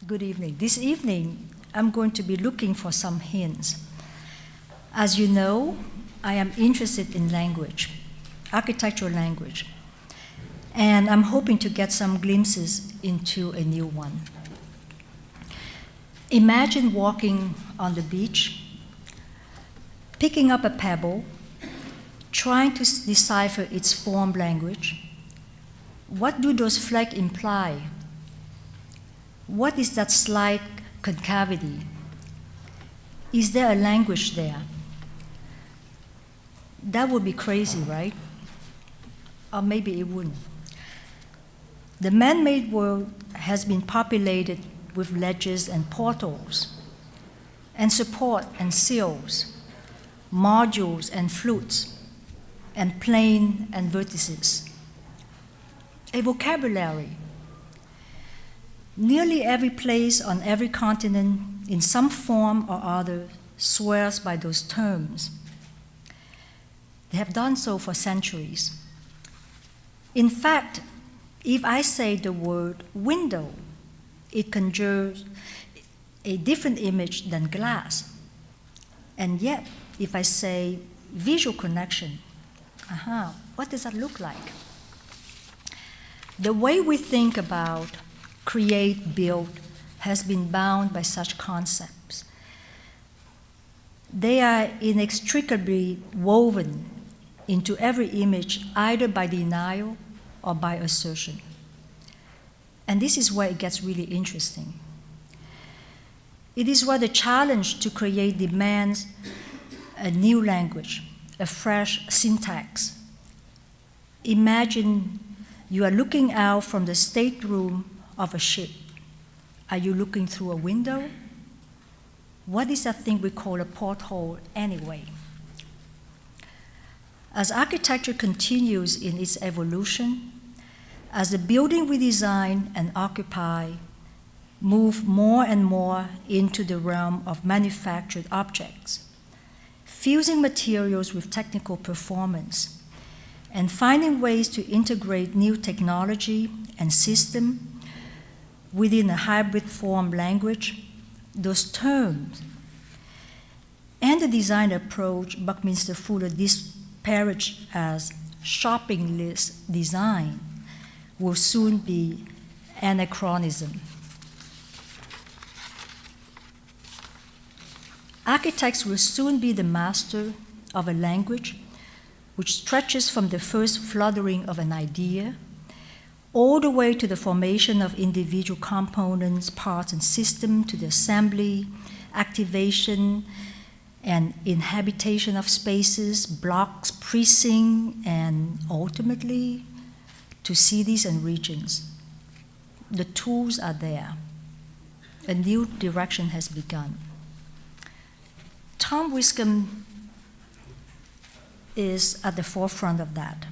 Good evening. This evening, I'm going to be looking for some hints. As you know, I am interested in language, architectural language, and I'm hoping to get some glimpses into a new one. Imagine walking on the beach, picking up a pebble, trying to decipher its form language. What do those flags imply? What is that slight concavity? Is there a language there? That would be crazy, right? Or maybe it wouldn't. The man-made world has been populated with ledges and portals, and support and sills, modules and flutes, and plane and vertices. A vocabulary. Nearly every place on every continent, in some form or other, swears by those terms. They have done so for centuries. In fact, if I say the word window, it conjures a different image than glass. And yet, if I say visual connection, what does that look like? The way we think about, create, build, has been bound by such concepts. They are inextricably woven into every image, either by denial or by assertion. And this is where it gets really interesting. It is where the challenge to create demands a new language, a fresh syntax. Imagine you are looking out from the stateroom of a ship. Are you looking through a window? What is that thing we call a porthole anyway? As architecture continues in its evolution, as the building we design and occupy move more and more into the realm of manufactured objects, fusing materials with technical performance, and finding ways to integrate new technology and system within a hybrid form language, those terms and the design approach Buckminster Fuller disparaged as shopping list design will soon be anachronism. Architects will soon be the master of a language which stretches from the first fluttering of an idea all the way to the formation of individual components, parts, and systems, to the assembly, activation, and inhabitation of spaces, blocks, precincts, and ultimately to cities and regions. The tools are there. A new direction has begun. Tom Wiscombe is at the forefront of that,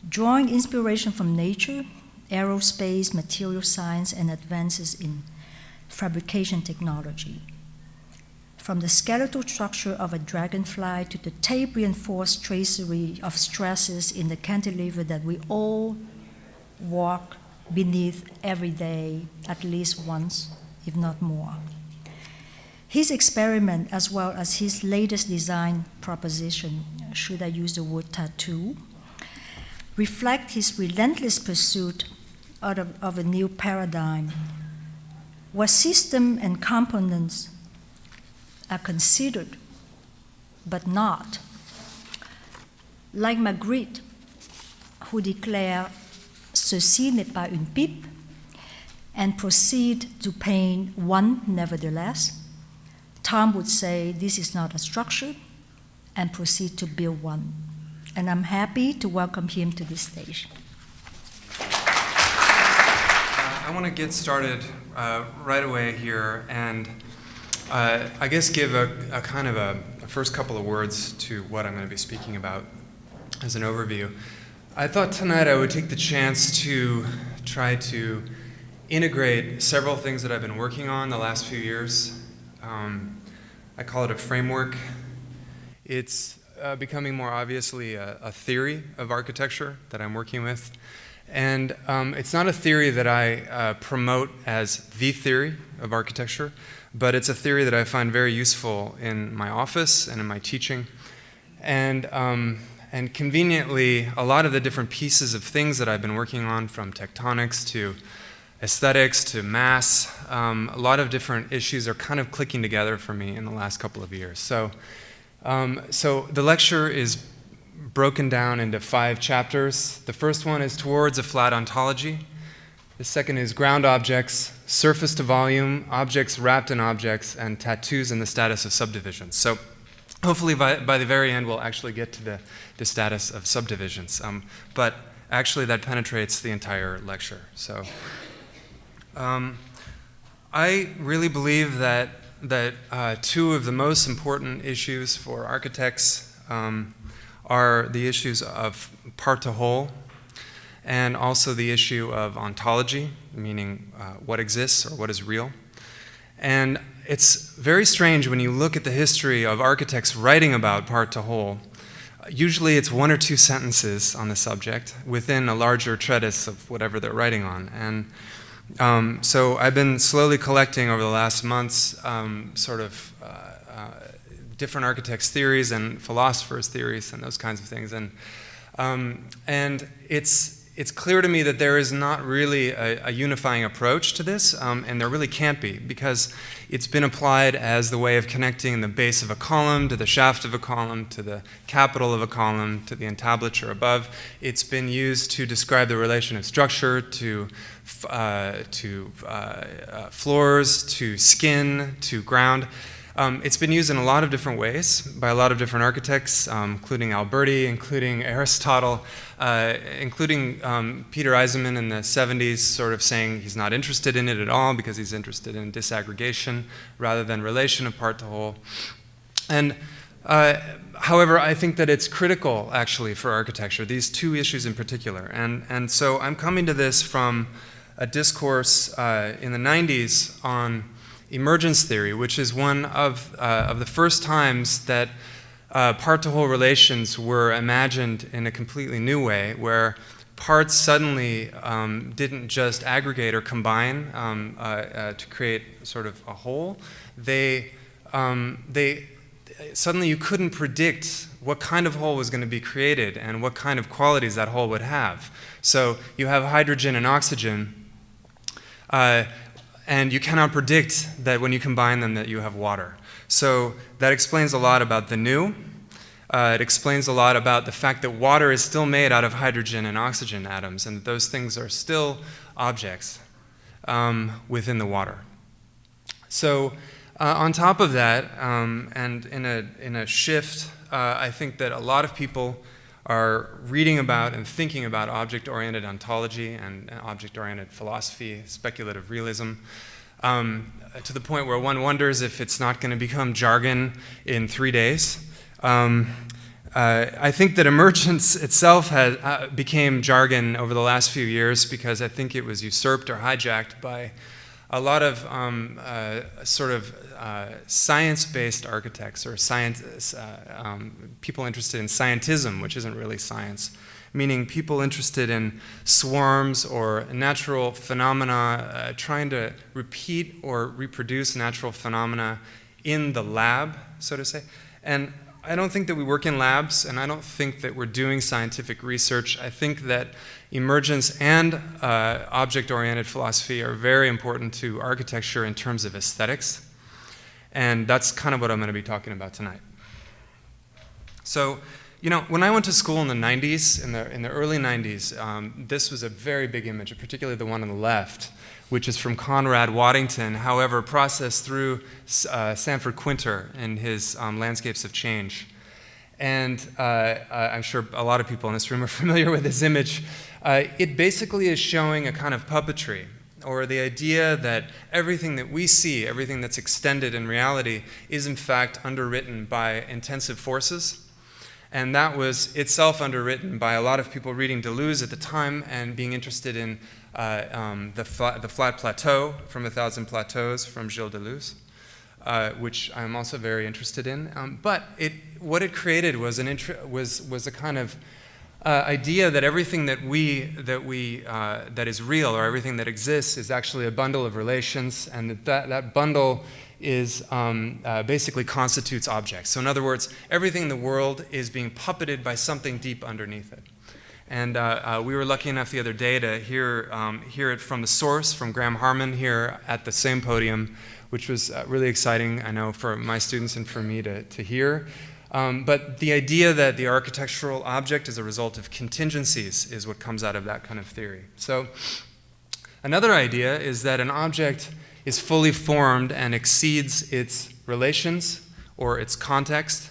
drawing inspiration from nature, aerospace, material science, and advances in fabrication technology. From the skeletal structure of a dragonfly to the tape-reinforced tracery of stresses in the cantilever that we all walk beneath every day, at least once, if not more. His experiment, as well as his latest design proposition, should I use the word tattoo, reflect his relentless pursuit of a new paradigm where system and components are considered, but not. Like Magritte, who declare ceci n'est pas une pipe, and proceed to paint one nevertheless, Tom would say this is not a structure, and proceed to build one. And I'm happy to welcome him to this stage. I want to get started right away here and I guess give a kind of a first couple of words to what I'm going to be speaking about as an overview. I thought tonight I would take the chance to try to integrate several things that I've been working on the last few years. I call it a framework. It's becoming more obviously a theory of architecture that I'm working with. And it's not a theory that I promote as the theory of architecture, but it's a theory that I find very useful in my office and in my teaching. And conveniently, a lot of the different pieces of things that I've been working on, from tectonics to aesthetics to mass, a lot of different issues are kind of clicking together for me in the last couple of years. So the lecture is broken down into 5 chapters. The first one is towards a flat ontology. The second is ground objects, surface to volume, objects wrapped in objects, and tattoos and the status of subdivisions. So hopefully by the very end we'll actually get to the status of subdivisions. But actually that penetrates the entire lecture. So I really believe that 2 of the most important issues for architects are the issues of part to whole, and also the issue of ontology, meaning what exists or what is real. And it's very strange when you look at the history of architects writing about part to whole. Usually it's 1 or 2 sentences on the subject within a larger treatise of whatever they're writing on. And so I've been slowly collecting over the last months different architects' theories and philosophers' theories and those kinds of things. And it's clear to me that there is not really a unifying approach to this, and there really can't be, because it's been applied as the way of connecting the base of a column to the shaft of a column to the capital of a column to the entablature above. It's been used to describe the relation of structure to floors, to skin, to ground. It's been used in a lot of different ways by a lot of different architects, including Alberti, including Aristotle, including Peter Eisenman in the 70s, sort of saying he's not interested in it at all because he's interested in disaggregation rather than relation of part to whole. And however, I think that it's critical, actually, for architecture, these 2 issues in particular. And so I'm coming to this from a discourse in the 90s on emergence theory, which is one of the first times that part-to-whole relations were imagined in a completely new way, where parts suddenly didn't just aggregate or combine to create sort of a whole. Suddenly you couldn't predict what kind of whole was going to be created and what kind of qualities that whole would have. So you have hydrogen and oxygen, and you cannot predict that when you combine them that you have water. So that explains a lot about the new. It explains a lot about the fact that water is still made out of hydrogen and oxygen atoms, and those things are still objects within the water. So on top of that, and in a shift, I think that a lot of people are reading about and thinking about object-oriented ontology and object-oriented philosophy, speculative realism, to the point where one wonders if it's not going to become jargon in 3 days. I think that emergence itself became jargon over the last few years because I think it was usurped or hijacked by a lot of science-based architects or people interested in scientism, which isn't really science, meaning people interested in swarms or natural phenomena, trying to repeat or reproduce natural phenomena in the lab, so to say. And I don't think that we work in labs, and I don't think that we're doing scientific research. I think that emergence and object-oriented philosophy are very important to architecture in terms of aesthetics. And that's kind of what I'm going to be talking about tonight. So, you know, when I went to school in the 90s, in the early 90s, this was a very big image, particularly the one on the left, which is from Conrad Waddington, however, processed through Sanford Quinter in his Landscapes of Change. And I'm sure a lot of people in this room are familiar with this image. It basically is showing a kind of puppetry, or the idea that everything that we see, everything that's extended in reality, is in fact underwritten by intensive forces. And that was itself underwritten by a lot of people reading Deleuze at the time and being interested in the flat plateau from 1,000 Plateaus from Gilles Deleuze, which I'm also very interested in. But what it created was a kind of idea that everything that is real, or everything that exists, is actually a bundle of relations, and that bundle is basically constitutes objects. So in other words, everything in the world is being puppeted by something deep underneath it. And we were lucky enough the other day to hear it from the source, from Graham Harman here at the same podium, which was really exciting, I know, for my students and for me to hear. But the idea that the architectural object is a result of contingencies is what comes out of that kind of theory. So another idea is that an object is fully formed and exceeds its relations or its context.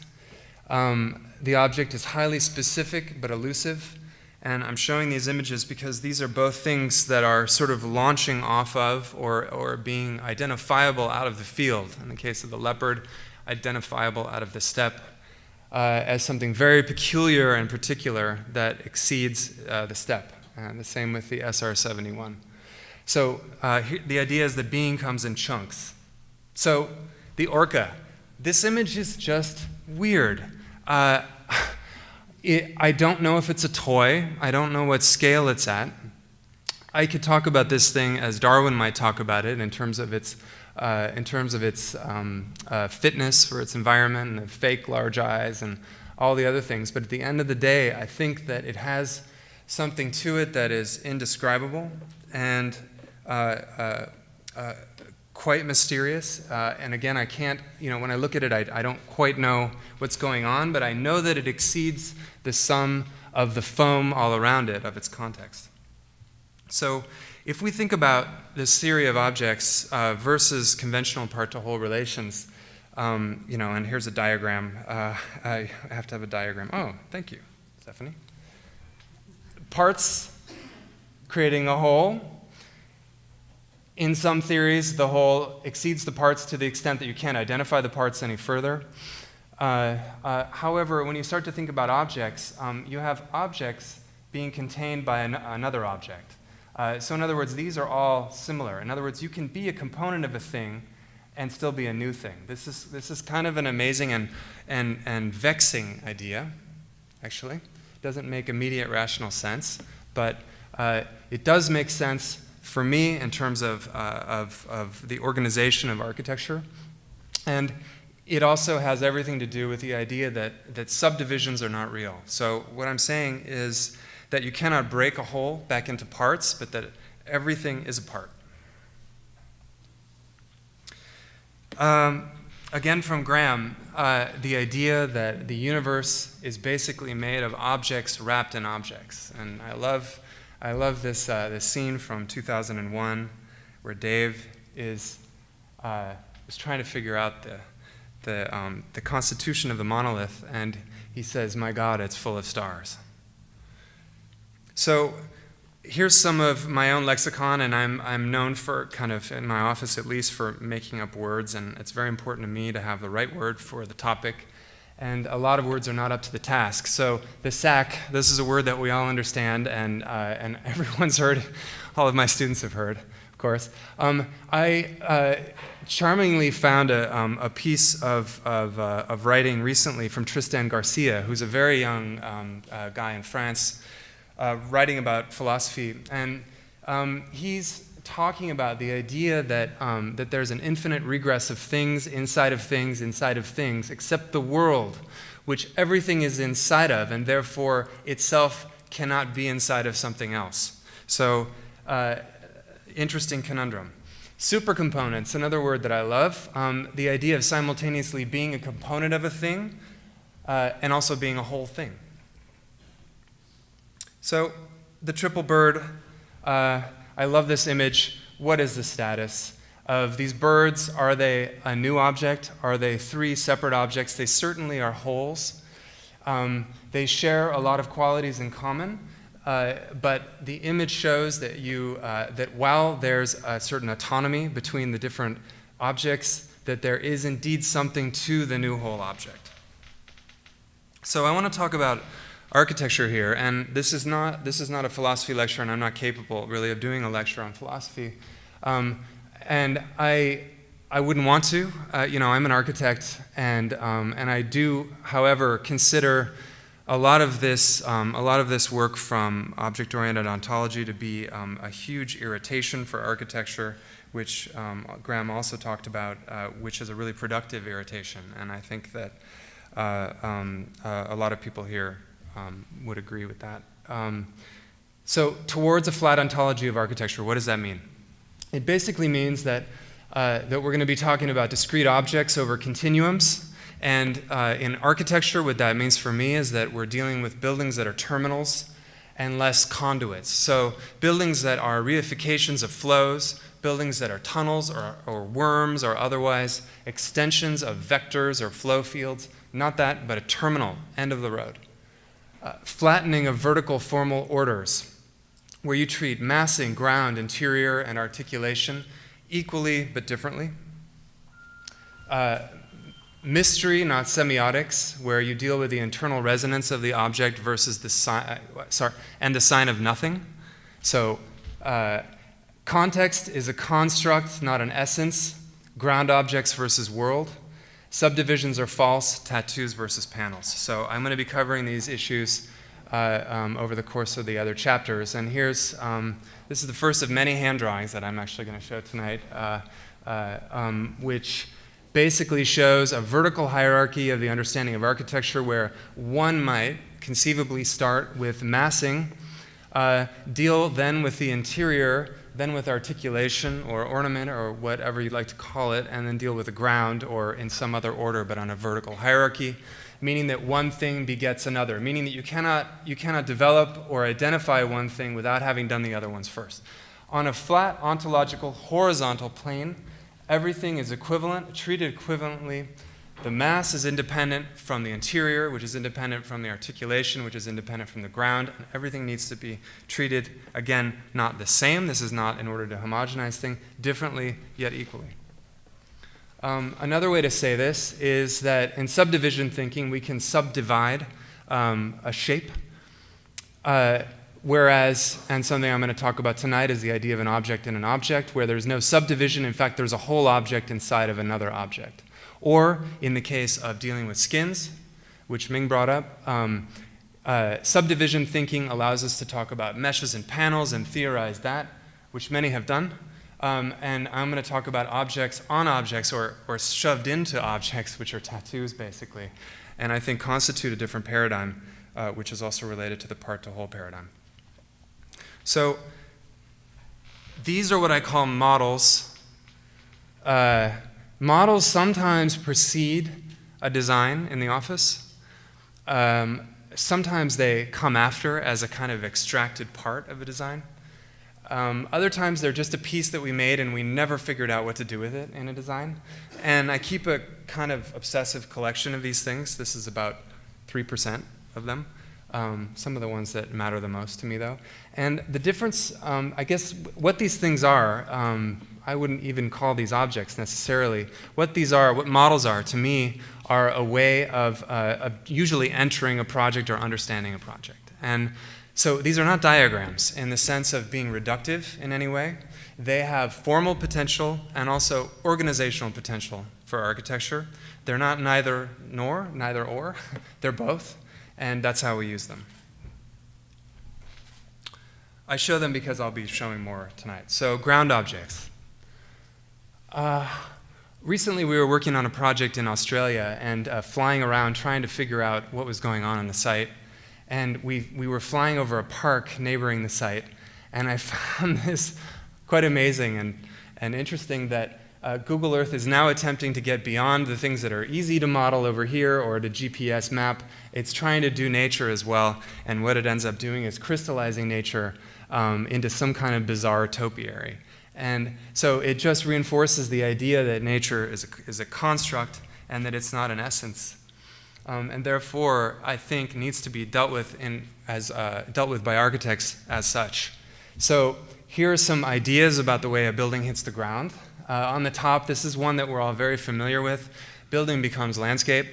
The object is highly specific but elusive. And I'm showing these images because these are both things that are sort of launching off of or being identifiable out of the field. In the case of the leopard, identifiable out of the steppe as something very peculiar and particular that exceeds the steppe. And the same with the SR-71. So the idea is that being comes in chunks. So the orca. This image is just weird. I don't know if it's a toy. I don't know what scale it's at. I could talk about this thing as Darwin might talk about it in terms of its fitness for its environment and the fake large eyes and all the other things. But at the end of the day, I think that it has something to it that is indescribable and quite mysterious. And again, I can't, when I look at it, I don't quite know what's going on, but I know that it exceeds the sum of the foam all around it, of its context. So if we think about this theory of objects versus conventional part-to-whole relations, and here's a diagram. I have to have a diagram. Oh, thank you, Stephanie. Parts creating a whole. In some theories, the whole exceeds the parts to the extent that you can't identify the parts any further. However, when you start to think about objects, you have objects being contained by another object. So in other words, these are all similar. In other words, you can be a component of a thing and still be a new thing. This is kind of an amazing and vexing idea, actually. It doesn't make immediate rational sense, but it does make sense for me in terms of the organization of architecture. And it also has everything to do with the idea that subdivisions are not real. So what I'm saying is that you cannot break a whole back into parts, but that everything is a part. Again from Graham, the idea that the universe is basically made of objects wrapped in objects. And I love this scene from 2001 where Dave is trying to figure out the constitution of the monolith, and he says, "My God, it's full of stars." So here's some of my own lexicon, and I'm known for, kind of in my office at least, for making up words, and it's very important to me to have the right word for the topic. And a lot of words are not up to the task. So the SAC, this is a word that we all understand, and everyone's heard. All of my students have heard, of course. I charmingly found a piece of writing recently from Tristan Garcia, who's a very young guy in France, writing about philosophy. And he's talking about the idea that there's an infinite regress of things inside of things inside of things, except the world, which everything is inside of, and therefore itself cannot be inside of something else. So, interesting conundrum. Supercomponents, another word that I love, the idea of simultaneously being a component of a thing and also being a whole thing. So, the triple bird, I love this image. What is the status of these birds? Are they a new object? Are they three separate objects? They certainly are wholes. They share a lot of qualities in common, but the image shows that that while there's a certain autonomy between the different objects, that there is indeed something to the new whole object. So I want to talk about architecture here, and this is not a philosophy lecture, and I'm not capable really of doing a lecture on philosophy, and I wouldn't want to. I'm an architect, and I do, however, consider a lot of this work from object-oriented ontology to be a huge irritation for architecture, which Graham also talked about, which is a really productive irritation. And I think that a lot of people here would agree with that. So towards a flat ontology of architecture, what does that mean? It basically means that we're going to be talking about discrete objects over continuums. And in architecture, what that means for me is that we're dealing with buildings that are terminals and less conduits. So buildings that are reifications of flows, buildings that are tunnels or worms or otherwise extensions of vectors or flow fields. Not that, but a terminal, end of the road. Flattening of vertical formal orders, where you treat massing, ground, interior, and articulation equally but differently. Mystery, not semiotics, where you deal with the internal resonance of the object versus the sign, and the sign of nothing. So context is a construct, not an essence. Ground objects versus world. Subdivisions are false, tattoos versus panels. So I'm going to be covering these issues over the course of the other chapters. And here's, this is the first of many hand drawings that I'm actually going to show tonight, which basically shows a vertical hierarchy of the understanding of architecture where one might conceivably start with massing, deal then with the interior, then with articulation or ornament or whatever you'd like to call it, and then deal with the ground or in some other order but on a vertical hierarchy, meaning that one thing begets another, meaning that you cannot develop or identify one thing without having done the other ones first. On a flat ontological horizontal plane, everything is equivalent, treated equivalently. The mass is independent from the interior, which is independent from the articulation, which is independent from the ground, and everything needs to be treated, again, not the same. This is not in order to homogenize things, differently yet equally. Another way to say this is that in subdivision thinking, we can subdivide a shape, whereas, and something I'm going to talk about tonight is the idea of an object in an object, where there's no subdivision. In fact, there's a whole object inside of another object. Or in the case of dealing with skins, which Ming brought up, subdivision thinking allows us to talk about meshes and panels and theorize that, which many have done. And I'm going to talk about objects on objects or shoved into objects, which are tattoos, basically, and I think constitute a different paradigm, which is also related to the part-to-whole paradigm. So these are what I call models. Models sometimes precede a design in the office. Sometimes they come after as a kind of extracted part of a design. Other times they're just a piece that we made and we never figured out what to do with it in a design. And I keep a kind of obsessive collection of these things. This is about 3% of them. Some of the ones that matter the most to me, though. And the difference, I guess, what these things are, I wouldn't even call these objects necessarily. What these are, what models are, to me, are a way of usually entering a project or understanding a project. And so these are not diagrams in the sense of being reductive in any way. They have formal potential and also organizational potential for architecture. They're not neither nor, neither or. They're both. And that's how we use them. I show them because I'll be showing more tonight. So ground objects. Recently we were working on a project in Australia and flying around trying to figure out what was going on the site. And we were flying over a park neighboring the site. And I found this quite amazing and interesting that Google Earth is now attempting to get beyond the things that are easy to model over here or to GPS map. It's trying to do nature as well, and what it ends up doing is crystallizing nature into some kind of bizarre topiary. And so it just reinforces the idea that nature is a construct and that it's not an essence. And therefore, I think needs to be dealt with by architects as such. So here are some ideas about the way a building hits the ground. On the top, this is one that we're all very familiar with. Building becomes landscape.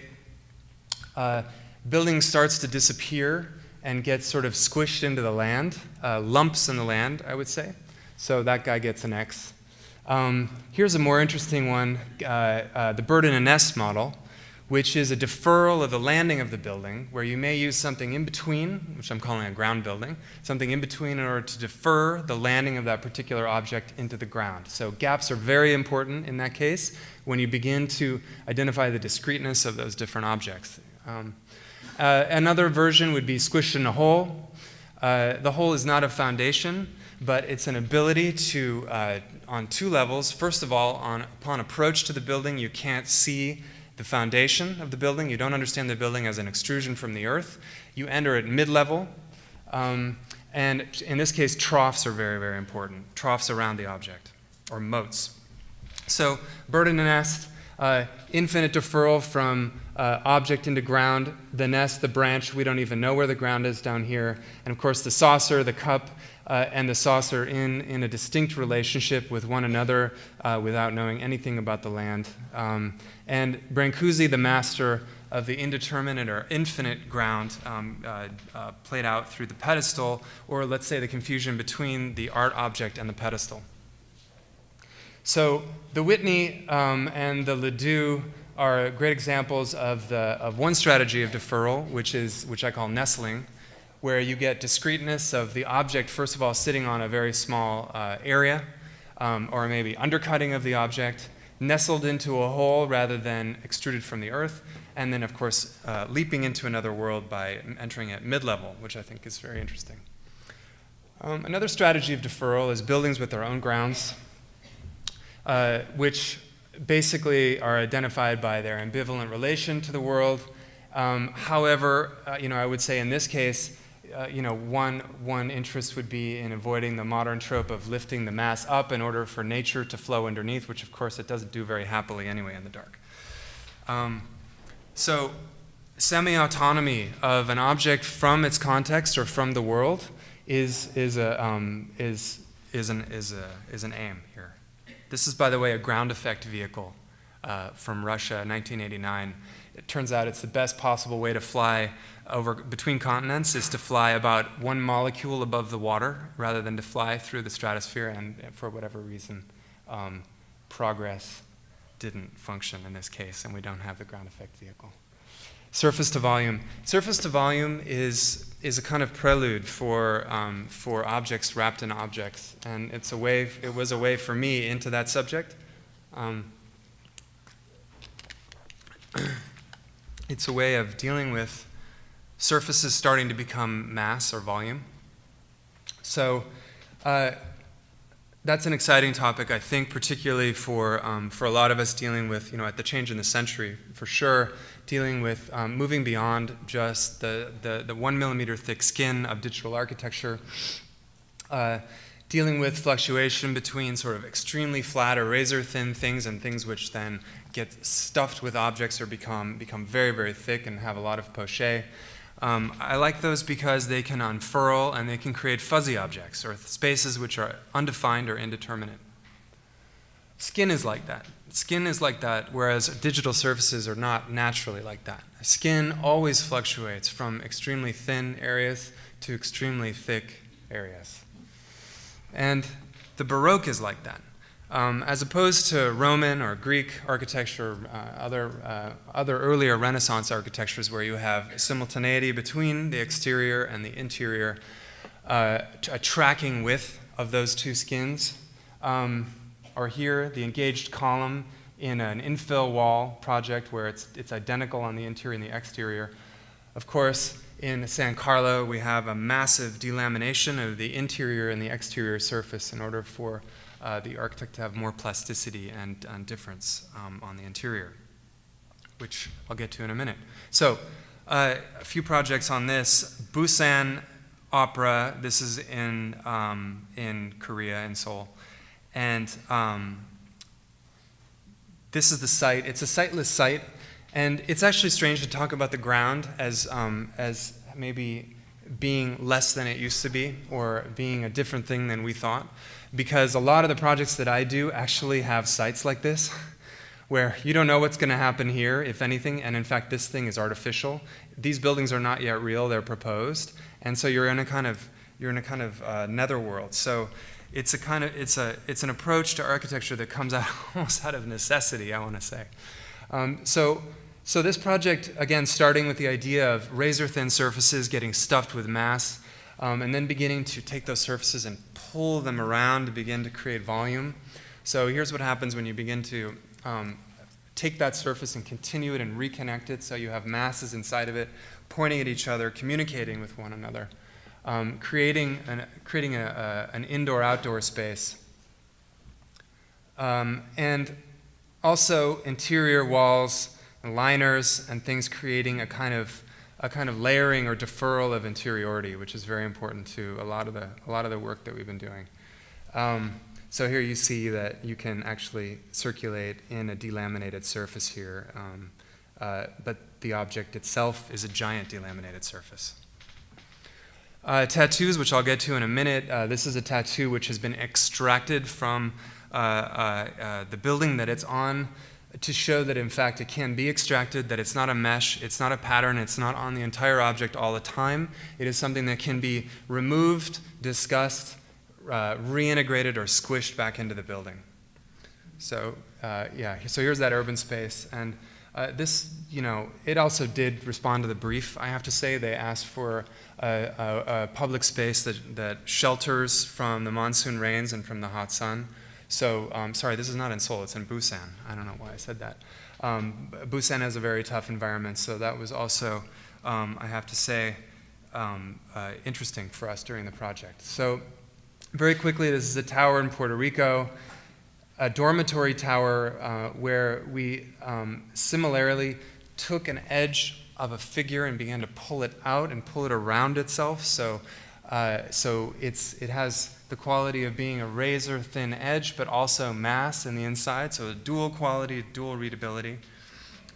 Building starts to disappear and gets sort of squished into the land, lumps in the land, I would say. So that guy gets an X. Here's a more interesting one, the bird in a nest model, which is a deferral of the landing of the building, where you may use something in between, which I'm calling a ground building, something in between in order to defer the landing of that particular object into the ground. So gaps are very important in that case when you begin to identify the discreteness of those different objects. Another version would be squished in a hole. The hole is not a foundation, but it's an ability to, on two levels. First of all, upon approach to the building, you can't see the foundation of the building. You don't understand the building as an extrusion from the earth. You enter at mid-level, and in this case, troughs are very, very important. Troughs around the object, or moats. So, bird in a nest, infinite deferral from object into ground, the nest, the branch, we don't even know where the ground is down here, and of course the saucer, the cup, and the saucer in a distinct relationship with one another without knowing anything about the land. And Brancusi, the master of the indeterminate or infinite ground, played out through the pedestal, or let's say the confusion between the art object and the pedestal. So the Whitney and the Ledoux are great examples of one strategy of deferral, which I call nestling, where you get discreteness of the object, first of all, sitting on a very small area, or maybe undercutting of the object, nestled into a hole rather than extruded from the earth, and then, of course, leaping into another world by entering at mid-level, which I think is very interesting. Another strategy of deferral is buildings with their own grounds, which basically are identified by their ambivalent relation to the world. However, I would say in this case, one interest would be in avoiding the modern trope of lifting the mass up in order for nature to flow underneath, which of course it doesn't do very happily anyway in the dark. So semi-autonomy of an object from its context or from the world is an aim here. This is, by the way, a ground effect vehicle from Russia, 1989. It turns out it's the best possible way to fly between continents is to fly about one molecule above the water rather than to fly through the stratosphere, and for whatever reason, progress didn't function in this case, and we don't have the ground effect vehicle. Surface to volume. Surface to volume is a kind of prelude for objects wrapped in objects, and it was a way for me into that subject. It's a way of dealing with surfaces starting to become mass or volume. So that's an exciting topic, I think, particularly for a lot of us dealing with, at the change in the century, for sure, dealing with moving beyond just the 1 millimeter thick skin of digital architecture, dealing with fluctuation between sort of extremely flat or razor thin things and things which then get stuffed with objects or become very, very thick and have a lot of poche. I like those because they can unfurl and they can create fuzzy objects or spaces which are undefined or indeterminate. Skin is like that. Skin is like that, whereas digital surfaces are not naturally like that. Skin always fluctuates from extremely thin areas to extremely thick areas. And the Baroque is like that. As opposed to Roman or Greek architecture, other earlier Renaissance architectures where you have simultaneity between the exterior and the interior, a tracking width of those two skins, or here the engaged column in an infill wall project where it's identical on the interior and the exterior. Of course, in San Carlo, we have a massive delamination of the interior and the exterior surface in order for the architect to have more plasticity and difference on the interior, which I'll get to in a minute. So, a few projects on this. Busan Opera, this is in Korea, in Seoul. And this is the site. It's a siteless site. And it's actually strange to talk about the ground as maybe being less than it used to be, or being a different thing than we thought, because a lot of the projects that I do actually have sites like this, where you don't know what's going to happen here, if anything, and in fact this thing is artificial. These buildings are not yet real; they're proposed, and so you're in a kind of netherworld. So it's an approach to architecture that comes out almost out of necessity, I want to say. So So this project, again, starting with the idea of razor-thin surfaces getting stuffed with mass, and then beginning to take those surfaces and pull them around to begin to create volume. So here's what happens when you begin to take that surface and continue it and reconnect it, so you have masses inside of it pointing at each other, communicating with one another, creating an indoor-outdoor space. And also interior walls and liners and things creating a kind of layering or deferral of interiority, which is very important to a lot of the work that we've been doing. So here you see that you can actually circulate in a delaminated surface here, but the object itself is a giant delaminated surface. Tattoos, which I'll get to in a minute. This is a tattoo which has been extracted from the building that it's on to show that, in fact, it can be extracted, that it's not a mesh, it's not a pattern, it's not on the entire object all the time. It is something that can be removed, discussed, reintegrated, or squished back into the building. So, so here's that urban space. And this, it also did respond to the brief, I have to say. They asked for a public space that shelters from the monsoon rains and from the hot sun. So, sorry, this is not in Seoul, it's in Busan. I don't know why I said that. Busan has a very tough environment, so that was also, I have to say, interesting for us during the project. So, very quickly, this is a tower in Puerto Rico, a dormitory tower where we similarly took an edge of a figure and began to pull it out and pull it around itself. So it has the quality of being a razor-thin edge, but also mass in the inside, so a dual quality, dual readability.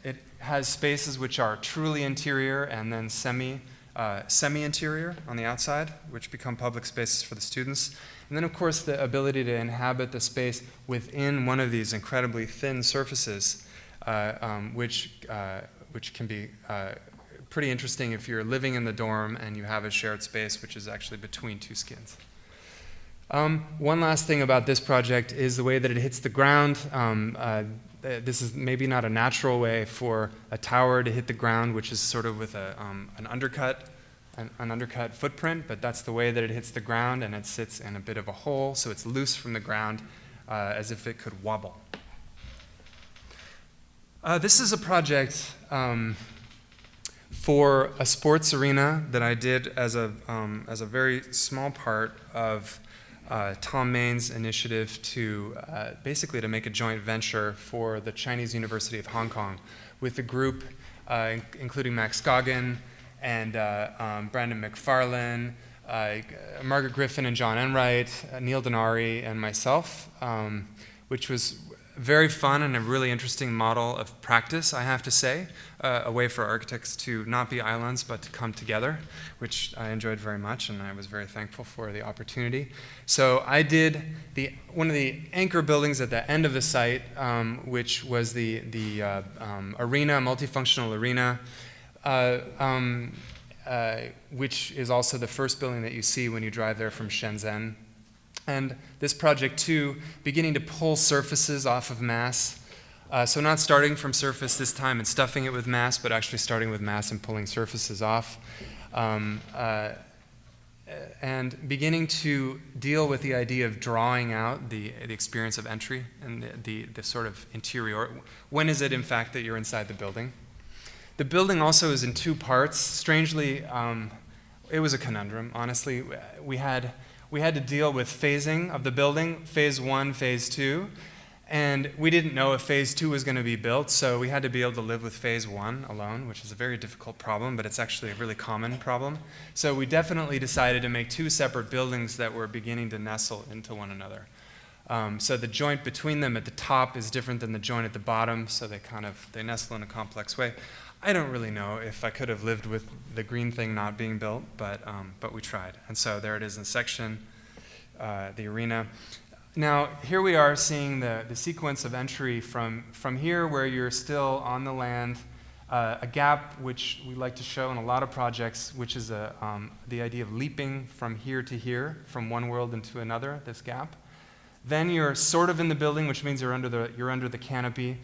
It has spaces which are truly interior and then semi-interior on the outside, which become public spaces for the students. And then, of course, the ability to inhabit the space within one of these incredibly thin surfaces, which can be pretty interesting if you're living in the dorm and you have a shared space which is actually between two skins. One last thing about this project is the way that it hits the ground. This is maybe not a natural way for a tower to hit the ground, which is sort of with an undercut footprint, but that's the way that it hits the ground, and it sits in a bit of a hole, so it's loose from the ground as if it could wobble. This is a project for a sports arena that I did as a very small part of Tom Main's initiative to basically to make a joint venture for the Chinese University of Hong Kong with a group including Max Goggin and Brandon McFarlane, Margaret Griffin and John Enright, Neil Denari, and myself, which was very fun and a really interesting model of practice, I have to say, a way for architects to not be islands but to come together, which I enjoyed very much, and I was very thankful for the opportunity. So I did one of the anchor buildings at the end of the site, which was the arena, multifunctional arena, which is also the first building that you see when you drive there from Shenzhen. And this project, too, beginning to pull surfaces off of mass. So not starting from surface this time and stuffing it with mass, but actually starting with mass and pulling surfaces off. And beginning to deal with the idea of drawing out the experience of entry and the sort of interior. When is it, in fact, that you're inside the building? The building also is in two parts. Strangely, it was a conundrum, honestly. We had to deal with phasing of the building, phase 1, phase 2, and we didn't know if phase 2 was going to be built, so we had to be able to live with phase 1 alone, which is a very difficult problem, but it's actually a really common problem. So we definitely decided to make two separate buildings that were beginning to nestle into one another. So the joint between them at the top is different than the joint at the bottom, so they nestle in a complex way. I don't really know if I could have lived with the green thing not being built, but we tried. And so there it is in section, the arena. Now, here we are seeing the sequence of entry from here where you're still on the land, a gap which we like to show in a lot of projects, which is the idea of leaping from here to here, from one world into another, this gap. Then you're sort of in the building, which means you're under the canopy.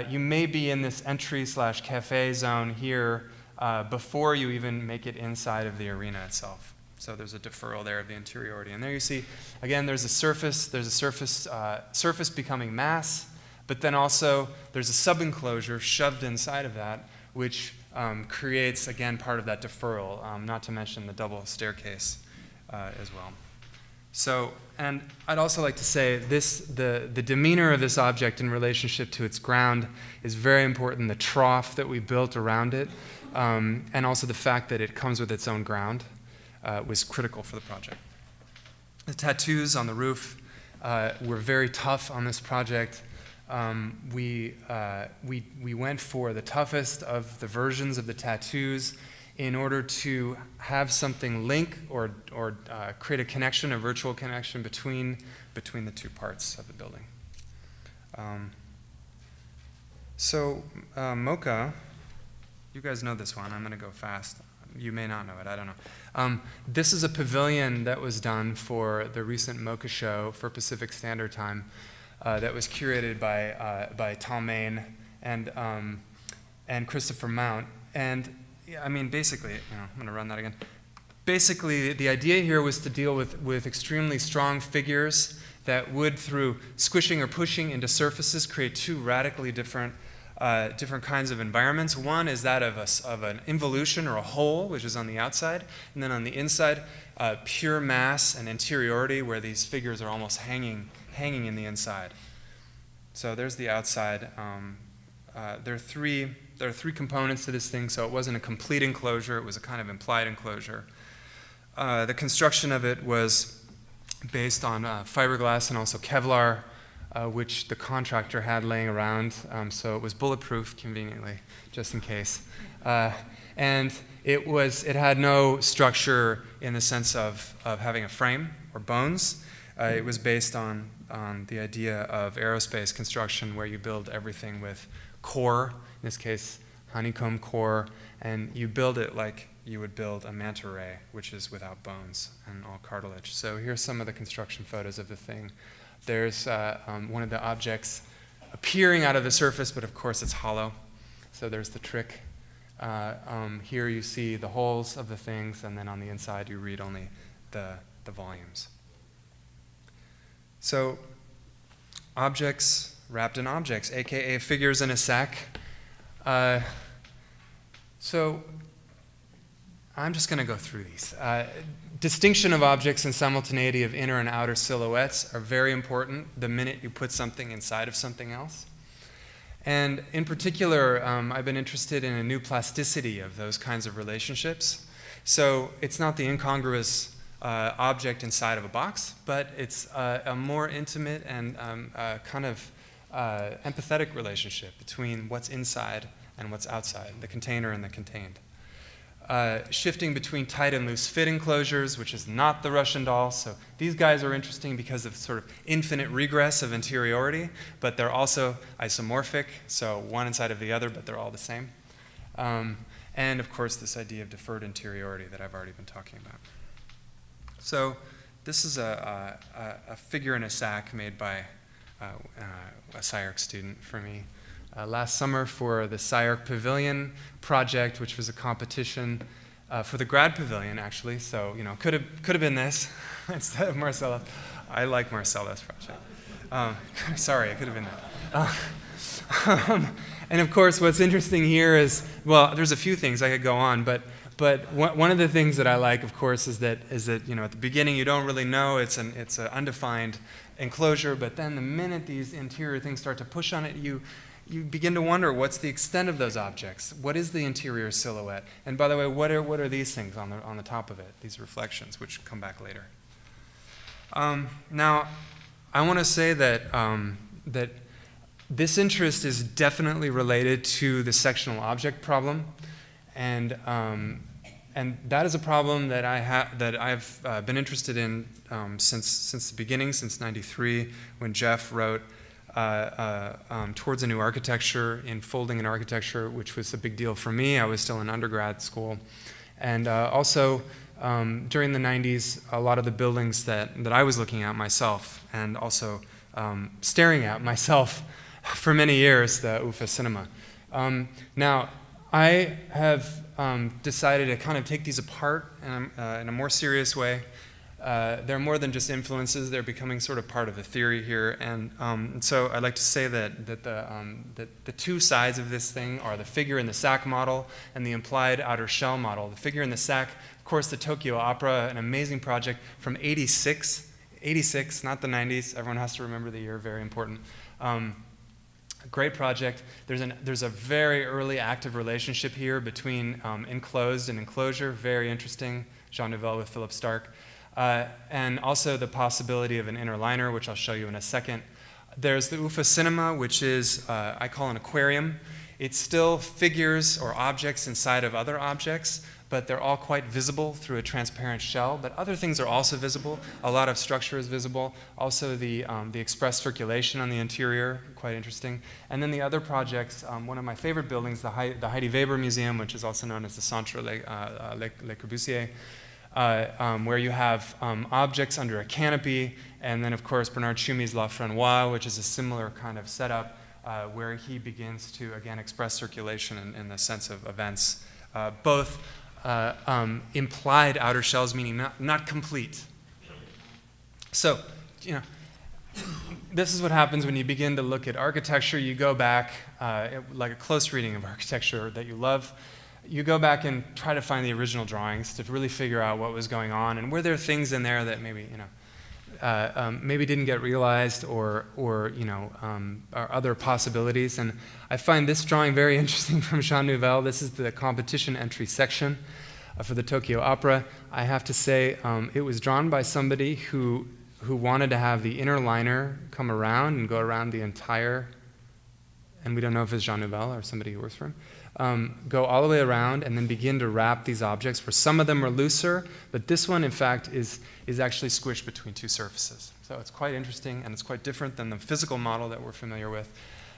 you may be in this entry/cafe zone here before you even make it inside of the arena itself. So there's a deferral there of the interiority. And there you see, again, there's a surface becoming mass, but then also there's a sub-enclosure shoved inside of that, which creates, again, part of that deferral, not to mention the double staircase as well. So, and I'd also like to say the demeanor of this object in relationship to its ground is very important. The trough that we built around it, and also the fact that it comes with its own ground, was critical for the project. The tattoos on the roof were very tough on this project. We went for the toughest of the versions of the tattoos in order to have something link or create a connection, a virtual connection between the two parts of the building. MOCA, you guys know this one. I'm going to go fast. You may not know it. I don't know. This is a pavilion that was done for the recent MOCA show for Pacific Standard Time that was curated by Tom Main and Christopher Mount. And I mean, basically, I'm going to run that again. Basically, the idea here was to deal with extremely strong figures that would, through squishing or pushing into surfaces, create two radically different kinds of environments. One is that of an involution or a hole, which is on the outside, and then on the inside, pure mass and interiority, where these figures are almost hanging in the inside. So there's the outside. There are three components to this thing, so it wasn't a complete enclosure, it was a kind of implied enclosure. The construction of it was based on fiberglass and also Kevlar, which the contractor had laying around, so it was bulletproof conveniently, just in case. And it had no structure in the sense of having a frame or bones. It was based on the idea of aerospace construction, where you build everything with core, in this case honeycomb core, and you build it like you would build a manta ray, which is without bones and all cartilage. So here's some of the construction photos of the thing. There's one of the objects appearing out of the surface, but of course it's hollow. So there's the trick. Here you see the holes of the things, and then on the inside you read only the volumes. So objects wrapped in objects, aka figures in a sack. So I'm just going to go through these. Distinction of objects and simultaneity of inner and outer silhouettes are very important the minute you put something inside of something else. And in particular, I've been interested in a new plasticity of those kinds of relationships. So it's not the incongruous object inside of a box, but it's a more intimate and kind of empathetic relationship between what's inside and what's outside, the container and the contained. Shifting between tight and loose fit enclosures, which is not the Russian doll. So these guys are interesting because of sort of infinite regress of interiority, but they're also isomorphic, so one inside of the other, but they're all the same. And of course, this idea of deferred interiority that I've already been talking about. So this is a figure in a sack made by a SCI-Arc student for me. Last summer for the SCI-Arc Pavilion project, which was a competition for the grad pavilion, actually. So, could have been this instead of Marcella. I like Marcella's project. Sorry, it could have been that. And of course, what's interesting here is, well, there's a few things I could go on, but one of the things that I like, of course, is that at the beginning you don't really know it's an undefined enclosure, but then the minute these interior things start to push on it, you begin to wonder, what's the extent of those objects? What is the interior silhouette? And by the way, what are these things on the top of it? These reflections, which come back later. Now, I want to say that this interest is definitely related to the sectional object problem, and that is a problem that I've been interested in since the beginning, since '93, when Jeff wrote Towards a New Architecture in Folding and Architecture, which was a big deal for me. I was still in undergrad school. And also, during the 90s, a lot of the buildings that I was looking at myself and also staring at myself for many years, the UFA cinema. Now, I have decided to kind of take these apart in a more serious way. They're more than just influences, they're becoming sort of part of the theory here. And so I'd like to say that the two sides of this thing are the figure in the sack model and the implied outer shell model. The figure in the sack, of course, the Tokyo Opera, an amazing project from '86, not the 90s. Everyone has to remember the year, very important. Great project. There's a very early active relationship here between enclosed and enclosure, very interesting. Jean Nouvel with Philip Stark. And also the possibility of an inner liner, which I'll show you in a second. There's the UFA cinema, which is, I call an aquarium. It's still figures or objects inside of other objects, but they're all quite visible through a transparent shell. But other things are also visible. A lot of structure is visible. Also the express circulation on the interior, quite interesting. And then the other projects, one of my favorite buildings, the Heidi Weber Museum, which is also known as the Centre Le Corbusier, where you have objects under a canopy, and then of course Bernard Tschumy's La Frenoise, which is a similar kind of setup where he begins to again express circulation in the sense of events, both implied outer shells, meaning not complete. So, this is what happens when you begin to look at architecture. You go back, like a close reading of architecture that you love. You go back and try to find the original drawings to really figure out what was going on, and were there things in there that maybe maybe didn't get realized, or other possibilities. And I find this drawing very interesting from Jean Nouvel. This is the competition entry section for the Tokyo Opera. I have to say it was drawn by somebody who wanted to have the inner liner come around and go around the entire, and we don't know if it's Jean Nouvel or somebody who works for him, go all the way around and then begin to wrap these objects, where some of them are looser, but this one, in fact, is actually squished between two surfaces. So it's quite interesting, and it's quite different than the physical model that we're familiar with.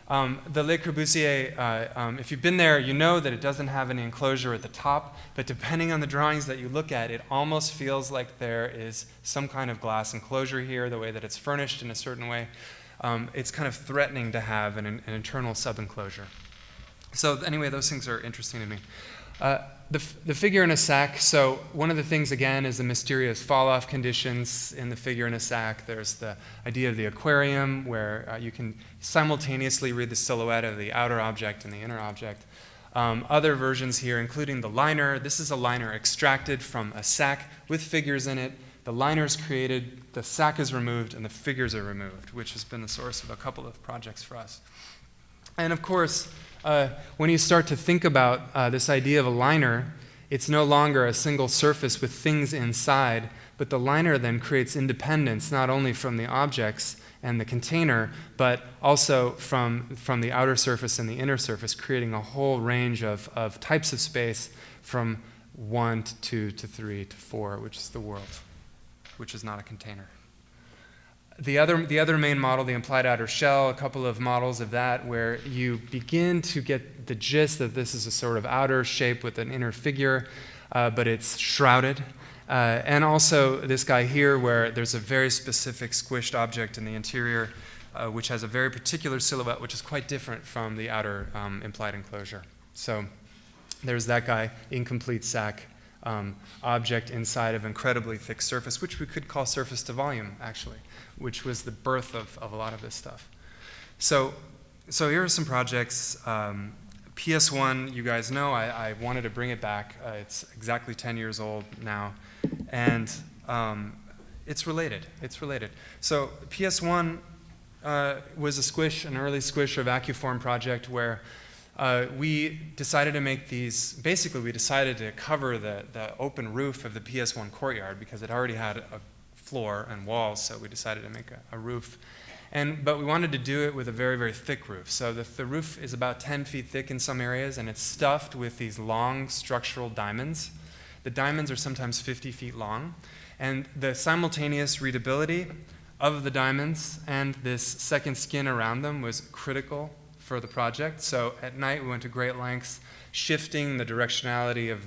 The Le Corbusier, if you've been there, you know that it doesn't have any enclosure at the top, but depending on the drawings that you look at, it almost feels like there is some kind of glass enclosure here, the way that it's furnished in a certain way. It's kind of threatening to have an internal sub-enclosure. So anyway, those things are interesting to me. The figure in a sack, so one of the things, again, is the mysterious fall-off conditions in the figure in a sack. There's the idea of the aquarium, where you can simultaneously read the silhouette of the outer object and the inner object. Other versions here, including the liner. This is a liner extracted from a sack with figures in it. The liner is created, the sack is removed, and the figures are removed, which has been the source of a couple of projects for us. And of course, when you start to think about this idea of a liner, it's no longer a single surface with things inside, but the liner then creates independence not only from the objects and the container, but also from the outer surface and the inner surface, creating a whole range of types of space from 1 to 2 to 3 to 4, which is the world, which is not a container. The other main model, the implied outer shell, a couple of models of that, where you begin to get the gist that this is a sort of outer shape with an inner figure, but it's shrouded. And also this guy here, where there's a very specific squished object in the interior, which has a very particular silhouette, which is quite different from the outer implied enclosure. So there's that guy, incomplete sack object inside of incredibly thick surface, which we could call surface to volume, actually, which was the birth of a lot of this stuff. So here are some projects. PS1, you guys know, I wanted to bring it back. It's exactly 10 years old now, and it's related. So PS1 was a SQUISH, an early SQUISH or VACUFORM project where we decided to make these, basically we decided to cover the open roof of the PS1 courtyard because it already had a floor and walls, so we decided to make a roof. But we wanted to do it with a very, very thick roof. So the roof is about 10 feet thick in some areas, and it's stuffed with these long structural diamonds. The diamonds are sometimes 50 feet long, and the simultaneous readability of the diamonds and this second skin around them was critical for the project. So at night we went to great lengths, shifting the directionality of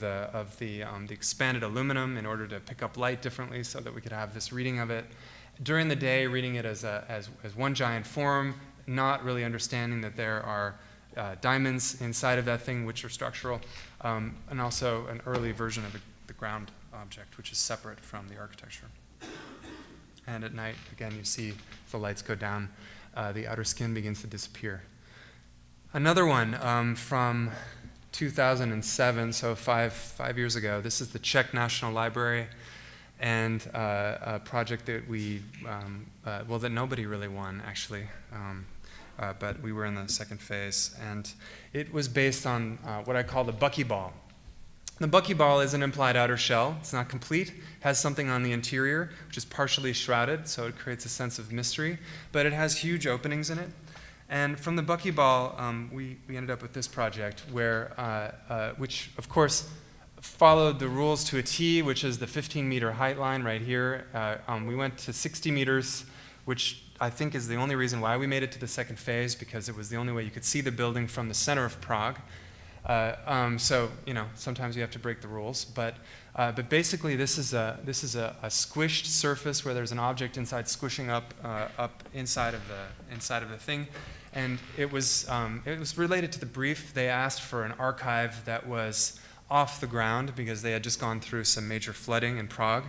the expanded aluminum in order to pick up light differently so that we could have this reading of it. During the day, reading it as one giant form, not really understanding that there are diamonds inside of that thing which are structural, and also an early version of the ground object, which is separate from the architecture. And at night, again, you see if the lights go down, the outer skin begins to disappear. Another one from 2007, so five years ago. This is the Czech National Library, and a project that we, that nobody really won, actually. But we were in the second phase, and it was based on what I call the buckyball. The buckyball is an implied outer shell. It's not complete. It has something on the interior, which is partially shrouded, so it creates a sense of mystery, but it has huge openings in it. And from the buckyball, we ended up with this project, which, of course, followed the rules to a T, which is the 15-meter height line right here. We went to 60 meters, which I think is the only reason why we made it to the second phase, because it was the only way you could see the building from the center of Prague. So, sometimes you have to break the rules. But basically, this is a squished surface where there's an object inside squishing up inside of the thing. And it was related to the brief. They asked for an archive that was off the ground because they had just gone through some major flooding in Prague.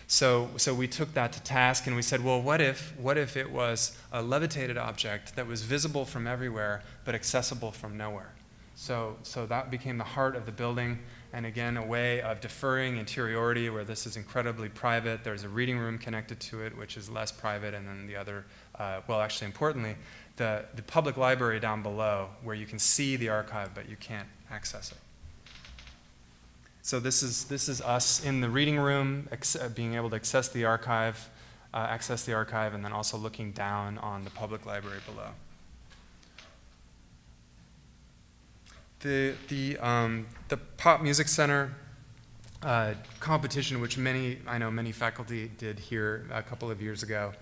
So we took that to task, and we said, well, what if it was a levitated object that was visible from everywhere but accessible from nowhere? So that became the heart of the building, and again, a way of deferring interiority where this is incredibly private. There's a reading room connected to it, which is less private, and then the other, actually importantly, the public library down below where you can see the archive but you can't access it. So this is us in the reading room, being able to access the archive, and then also looking down on the public library below. The Pop Music Center competition, which I know many faculty did here a couple of years ago,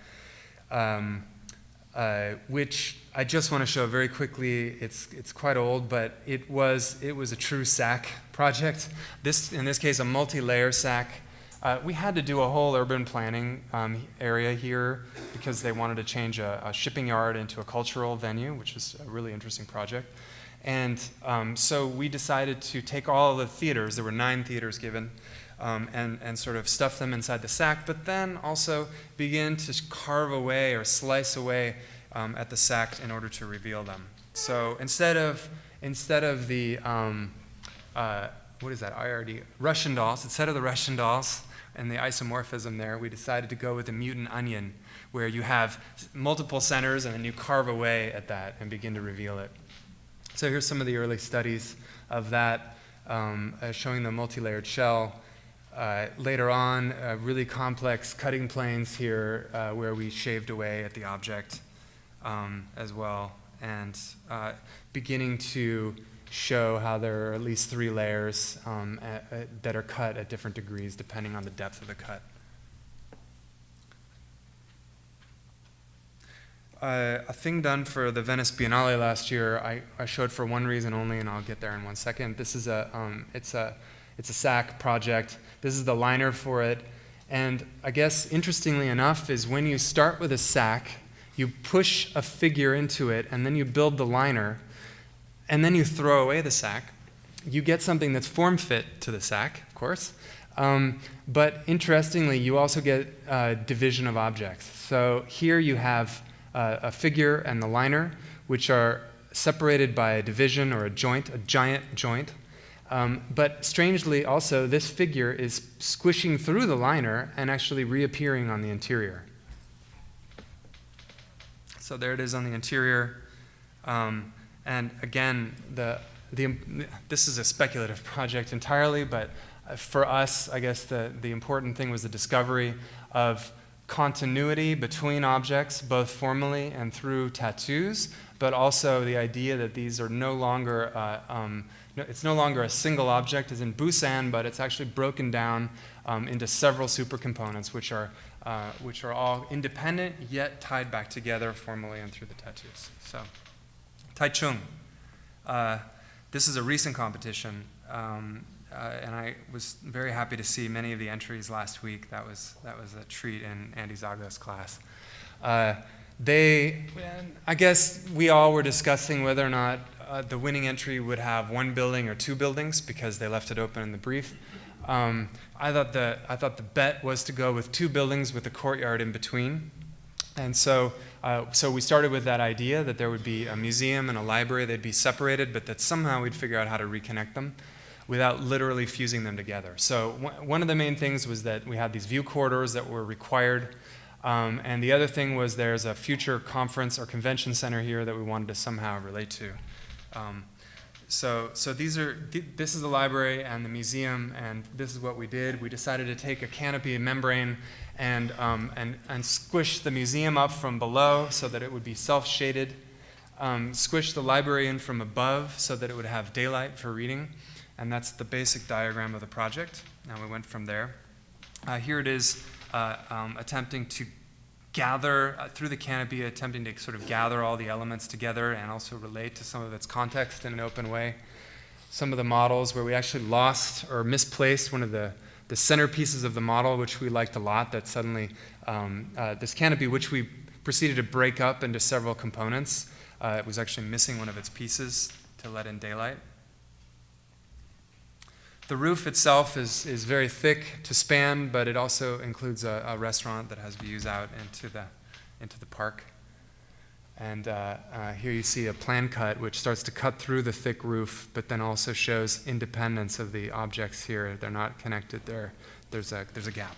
which I just want to show very quickly. It's quite old, but it was a true SAC project. In this case, a multi-layer SAC. We had to do a whole urban planning area here because they wanted to change a shipping yard into a cultural venue, which is a really interesting project. And so we decided to take all of the theaters, there were 9 theaters given, and sort of stuff them inside the SAC, but then also begin to carve away or slice away at the SAC in order to reveal them. So instead of the, what is that, IRD? Russian dolls, instead of the Russian dolls and the isomorphism there, we decided to go with a mutant onion, where you have multiple centers and then you carve away at that and begin to reveal it. So here's some of the early studies of that, showing the multi-layered shell. Later on, really complex cutting planes here where we shaved away at the object as well, and beginning to show how there are at least 3 layers that are cut at different degrees depending on the depth of the cut. A thing done for the Venice Biennale last year, I showed for one reason only, and I'll get there in one second. This is it's a SAC project. This is the liner for it, and I guess interestingly enough is when you start with a SAC, you push a figure into it, and then you build the liner, and then you throw away the SAC. You get something that's form fit to the SAC, of course, but interestingly, you also get division of objects. So here you have a figure and the liner, which are separated by a division or a giant joint. But strangely also, this figure is squishing through the liner and actually reappearing on the interior. So there it is on the interior. And again, this is a speculative project entirely, but for us, I guess the important thing was the discovery of continuity between objects, both formally and through tattoos, but also the idea that these are no longer, it's no longer a single object as in Busan, but it's actually broken down into several supercomponents, which are all independent yet tied back together formally and through the tattoos. So, Taichung. This is a recent competition. And I was very happy to see many of the entries last week. That was a treat in Andy Zaga's class. I guess we all were discussing whether or not the winning entry would have one building or two buildings because they left it open in the brief. I thought the bet was to go with two buildings with a courtyard in between. And so we started with that idea that there would be a museum and a library. They'd be separated, but that somehow we'd figure out how to reconnect them without literally fusing them together. So one of the main things was that we had these view corridors that were required. And the other thing was there's a future conference or convention center here that we wanted to somehow relate to. So this is the library and the museum, and this is what we did. We decided to take a canopy membrane and squish the museum up from below so that it would be self-shaded, squish the library in from above so that it would have daylight for reading, and that's the basic diagram of the project. Now we went from there. Here it is attempting to gather through the canopy, attempting to sort of gather all the elements together and also relate to some of its context in an open way. Some of the models where we actually lost or misplaced one of the centerpieces of the model, which we liked a lot, that suddenly, this canopy, which we proceeded to break up into several components, it was actually missing one of its pieces to let in daylight. The roof itself is very thick to span, but it also includes a restaurant that has views out into the park. And here you see a plan cut which starts to cut through the thick roof, but then also shows independence of the objects here. They're not connected. There's a gap.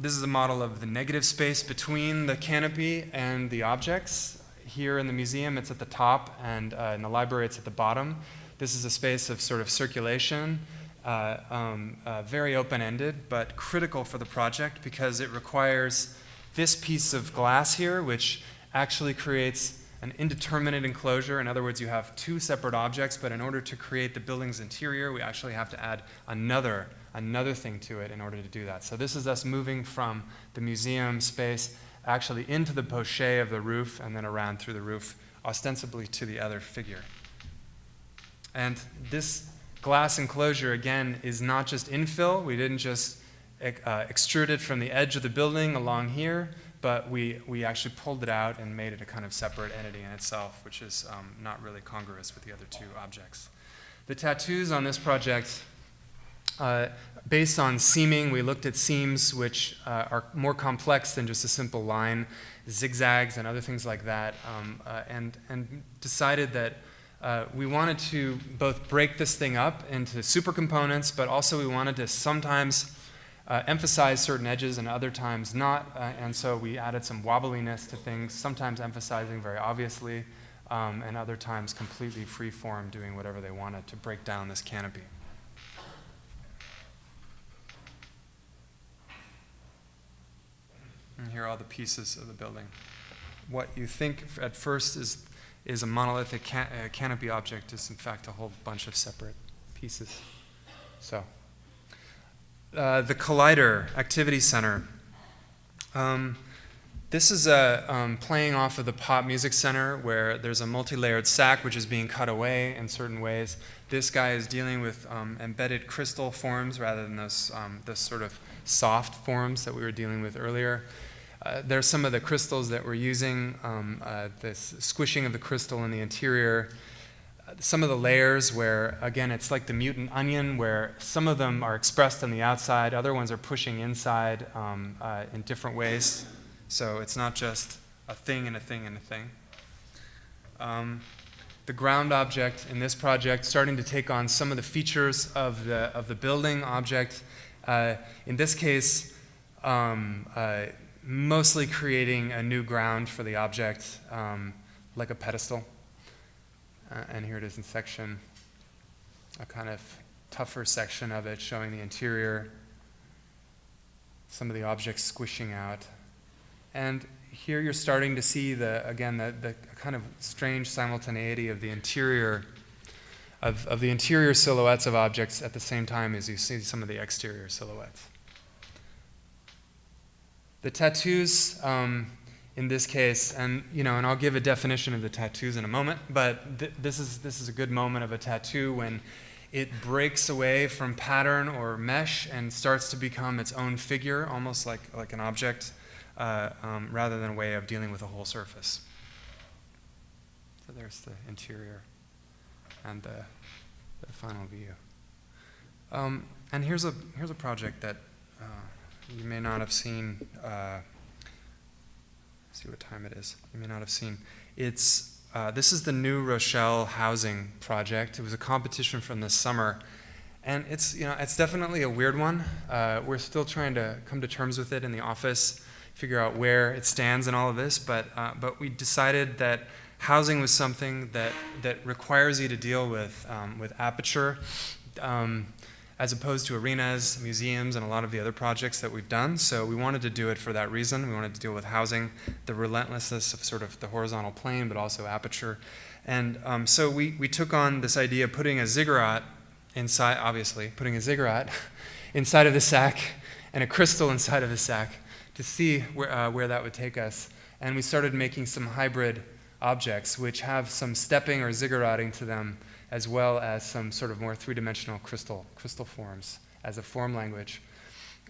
This is a model of the negative space between the canopy and the objects. Here in the museum, it's at the top, and in the library, it's at the bottom. This is a space of sort of circulation, very open-ended, but critical for the project because it requires this piece of glass here, which actually creates an indeterminate enclosure. In other words, you have two separate objects, but in order to create the building's interior, we actually have to add another thing to it in order to do that. So this is us moving from the museum space actually into the poché of the roof and then around through the roof, ostensibly to the other figure. And this glass enclosure, again, is not just infill. We didn't just extrude it from the edge of the building along here, but we actually pulled it out and made it a kind of separate entity in itself, which is not really congruous with the other two objects. The tattoos on this project, based on seaming, we looked at seams which are more complex than just a simple line, zigzags and other things like that, and decided that we wanted to both break this thing up into super components, but also we wanted to sometimes emphasize certain edges and other times not, and so we added some wobbliness to things, sometimes emphasizing very obviously, and other times completely free form, doing whatever they wanted to break down this canopy. And here are all the pieces of the building. What you think at first is a monolithic canopy object is in fact a whole bunch of separate pieces. So, the Collider Activity Center. This is playing off of the Pop Music Center where there's a multi-layered sack which is being cut away in certain ways. This guy is dealing with embedded crystal forms rather than those sort of soft forms that we were dealing with earlier. There's some of the crystals that we're using, this squishing of the crystal in the interior. Some of the layers where, again, it's like the mutant onion where some of them are expressed on the outside, other ones are pushing inside in different ways. So it's not just a thing and a thing and a thing. The ground object in this project starting to take on some of the features of the building object. In this case, mostly creating a new ground for the object, like a pedestal. And here it is in section, a kind of tougher section of it showing the interior, some of the objects squishing out. And here you're starting to see the kind of strange simultaneity of the interior, of the interior silhouettes of objects at the same time as you see some of the exterior silhouettes. The tattoos, in this case, and I'll give a definition of the tattoos in a moment, but this is a good moment of a tattoo when it breaks away from pattern or mesh and starts to become its own figure, almost like an object, rather than a way of dealing with a whole surface. So there's the interior and the final view. And here's a project that you may not have seen. See what time it is. You may not have seen. It's this is the new Rochelle housing project. It was a competition from this summer, and it's definitely a weird one. We're still trying to come to terms with it in the office, figure out where it stands in all of this. But we decided that housing was something that requires you to deal with aperture, as opposed to arenas, museums, and a lot of the other projects that we've done. So we wanted to do it for that reason. We wanted to deal with housing, the relentlessness of sort of the horizontal plane, but also aperture. And so we took on this idea of putting a ziggurat inside, obviously, putting a ziggurat inside of the sack and a crystal inside of the sack to see where that would take us. And we started making some hybrid objects which have some stepping or zigguratting to them, as well as some sort of more three-dimensional crystal forms as a form language.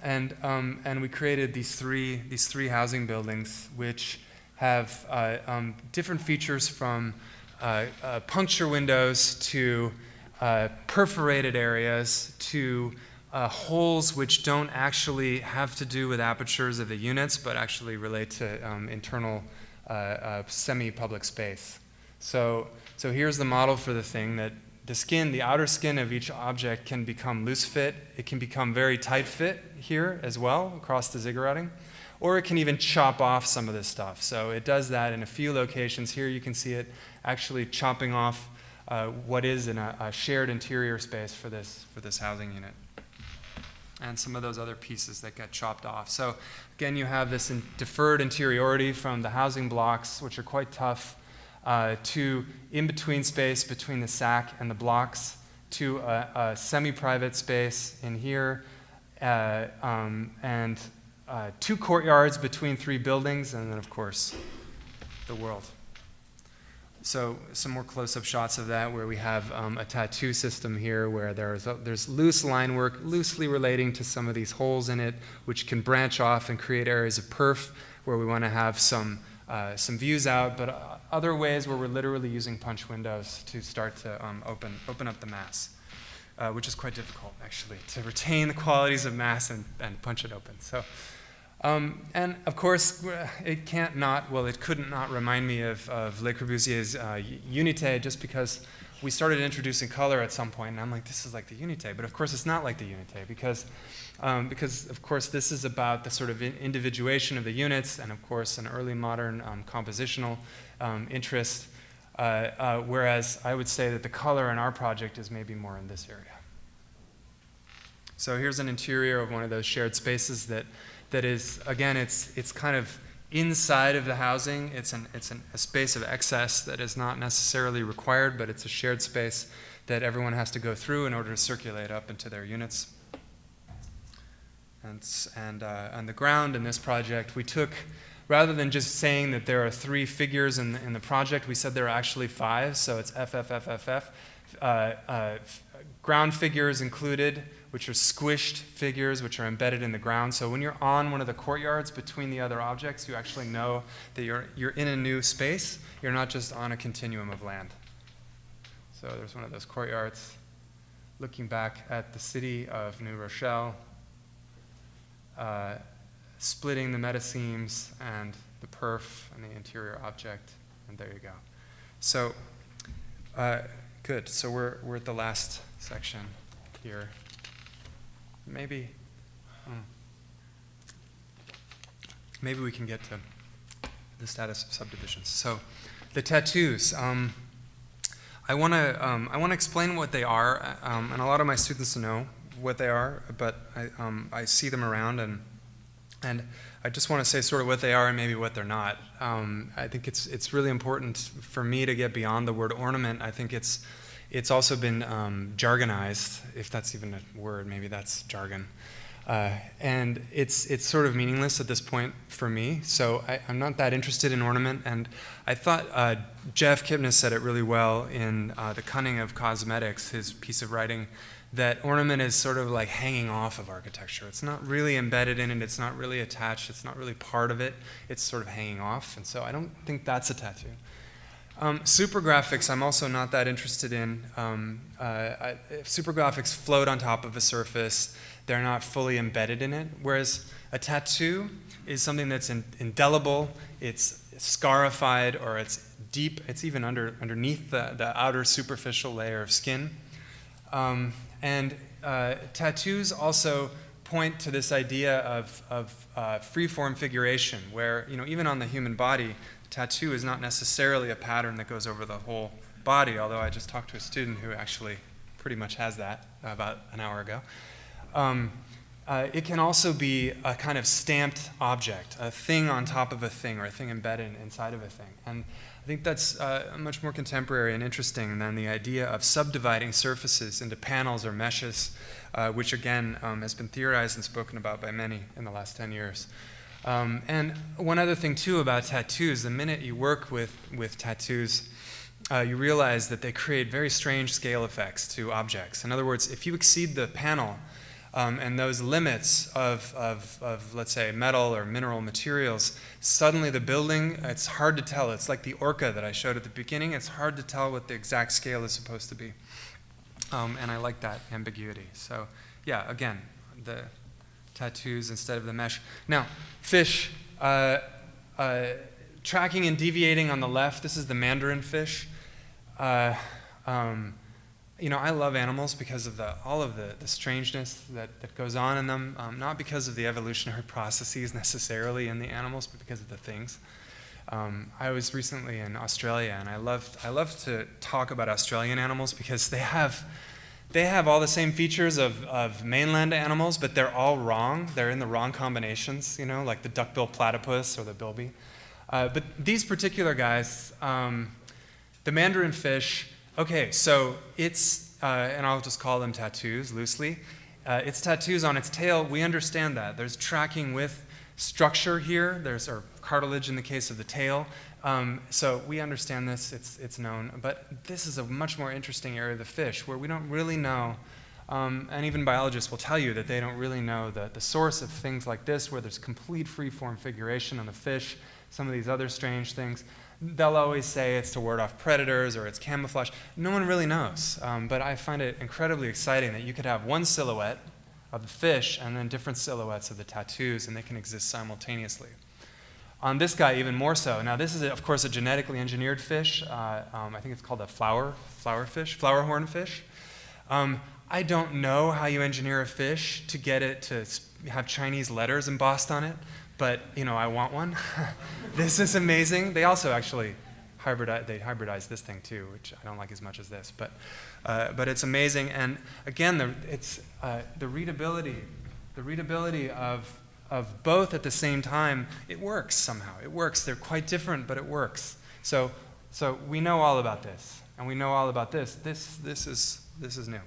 And we created these three housing buildings which have different features, from puncture windows to perforated areas to holes which don't actually have to do with apertures of the units, but actually relate to internal semi-public space. So here's the model for the thing, that the outer skin of each object can become loose fit. It can become very tight fit here as well, across the zigguratting. Or it can even chop off some of this stuff. So it does that in a few locations. Here you can see it actually chopping off what is in a shared interior space for this housing unit, and some of those other pieces that get chopped off. So again, you have this deferred interiority from the housing blocks, which are quite tough, to in-between space between the sack and the blocks, to a semi-private space in here, and 2 courtyards between 3 buildings, and then, of course, the world. So some more close-up shots of that, where we have a tattoo system here, where there's loose line work loosely relating to some of these holes in it, which can branch off and create areas of perf where we want to have some views out, but other ways where we're literally using punch windows to start to open up the mass, which is quite difficult, actually, to retain the qualities of mass and punch it open. So. And of course, it couldn't not remind me of Le Corbusier's Unité, just because we started introducing color at some point, and I'm like, this is like the Unité. But of course, it's not like the Unité, because of course, this is about the sort of individuation of the units, and of course, an early modern compositional interest, whereas I would say that the color in our project is maybe more in this area. So here's an interior of one of those shared spaces that is, again, it's kind of inside of the housing. It's a space of excess that is not necessarily required, but it's a shared space that everyone has to go through in order to circulate up into their units. And on the ground in this project, we took, rather than just saying that there are 3 figures in the project, we said there are actually 5. So it's FFFFF. Ground figures included, which are squished figures, which are embedded in the ground. So when you're on one of the courtyards between the other objects, you actually know that you're in a new space. You're not just on a continuum of land. So there's one of those courtyards, looking back at the city of New Rochelle, splitting the metaseams and the perf and the interior object, and there you go. So good. So we're at the last section here. Maybe we can get to the status of subdivisions. So the tattoos. I want to explain what they are, and a lot of my students know what they are, but I see them around, and I just want to say sort of what they are and maybe what they're not. I think it's really important for me to get beyond the word ornament. I think it's also been jargonized, if that's even a word. Maybe that's jargon. And it's sort of meaningless at this point for me, so I'm not that interested in ornament. And I thought Jeff Kipnis said it really well in The Cunning of Cosmetics, his piece of writing, that ornament is sort of like hanging off of architecture. It's not really embedded in it, it's not really attached, it's not really part of it, it's sort of hanging off, and so I don't think that's a tattoo. Supergraphics, I'm also not that interested in. Supergraphics float on top of a surface. They're not fully embedded in it, whereas a tattoo is something that's indelible, it's scarified, or it's deep, it's even underneath the outer superficial layer of skin. Tattoos also point to this idea of free-form figuration, where, even on the human body, tattoo is not necessarily a pattern that goes over the whole body, although I just talked to a student who actually pretty much has that about an hour ago. It can also be a kind of stamped object, a thing on top of a thing, or a thing embedded inside of a thing. And I think that's much more contemporary and interesting than the idea of subdividing surfaces into panels or meshes, which again has been theorized and spoken about by many in the last 10 years. And one other thing too about tattoos, the minute you work with tattoos, you realize that they create very strange scale effects to objects. In other words, if you exceed the panel and those limits of, let's say, metal or mineral materials, suddenly the building, it's hard to tell. It's like the orca that I showed at the beginning. It's hard to tell what the exact scale is supposed to be. And I like that ambiguity. So yeah, again, the tattoos instead of the mesh. Now, fish, tracking and deviating on the left, this is the mandarin fish. I love animals because of all of the strangeness that goes on in them, not because of the evolutionary processes necessarily in the animals, but because of the things. I was recently in Australia, and I love to talk about Australian animals because they have all the same features of mainland animals, but they're all wrong. They're in the wrong combinations, like the duckbill platypus or the bilby. But these particular guys, the mandarin fish, okay, so it's, and I'll just call them tattoos loosely. It's tattoos on its tail. We understand that. There's tracking with structure here. There's cartilage in the case of the tail. So we understand this. It's known. But this is a much more interesting area of the fish where we don't really know, and even biologists will tell you that they don't really know the source of things like this, where there's complete free-form figuration on the fish, some of these other strange things. They'll always say it's to ward off predators or it's camouflage. No one really knows, but I find it incredibly exciting that you could have one silhouette of the fish and then different silhouettes of the tattoos, and they can exist simultaneously. On this guy, even more so. Now, this is, of course, a genetically engineered fish. I think it's called a flower horn fish. I don't know how you engineer a fish to get it to have Chinese letters embossed on it, but I want one. This is amazing. They also actually hybridize this thing too, which I don't like as much as this, but it's amazing. And again, the readability of both at the same time. It works somehow. It works. They're quite different, but it works. So we know all about this, and we know all about this. This is new.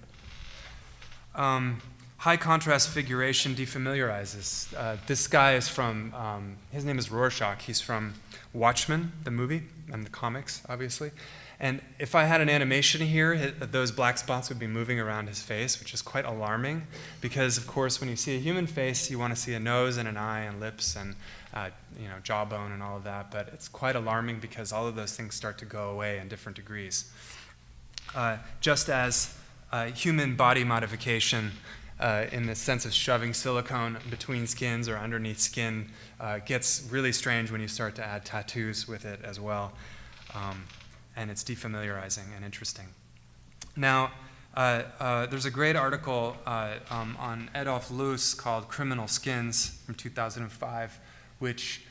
High contrast figuration defamiliarizes. This guy is from, his name is Rorschach. He's from Watchmen, the movie, and the comics, obviously. And if I had an animation here, those black spots would be moving around his face, which is quite alarming, because, of course, when you see a human face, you want to see a nose and an eye and lips and jawbone and all of that. But it's quite alarming because all of those things start to go away in different degrees. Just as human body modification, in the sense of shoving silicone between skins or underneath skin, gets really strange when you start to add tattoos with it as well. And it's defamiliarizing and interesting. Now, there's a great article on Adolf Loos called Criminal Skins from 2005, which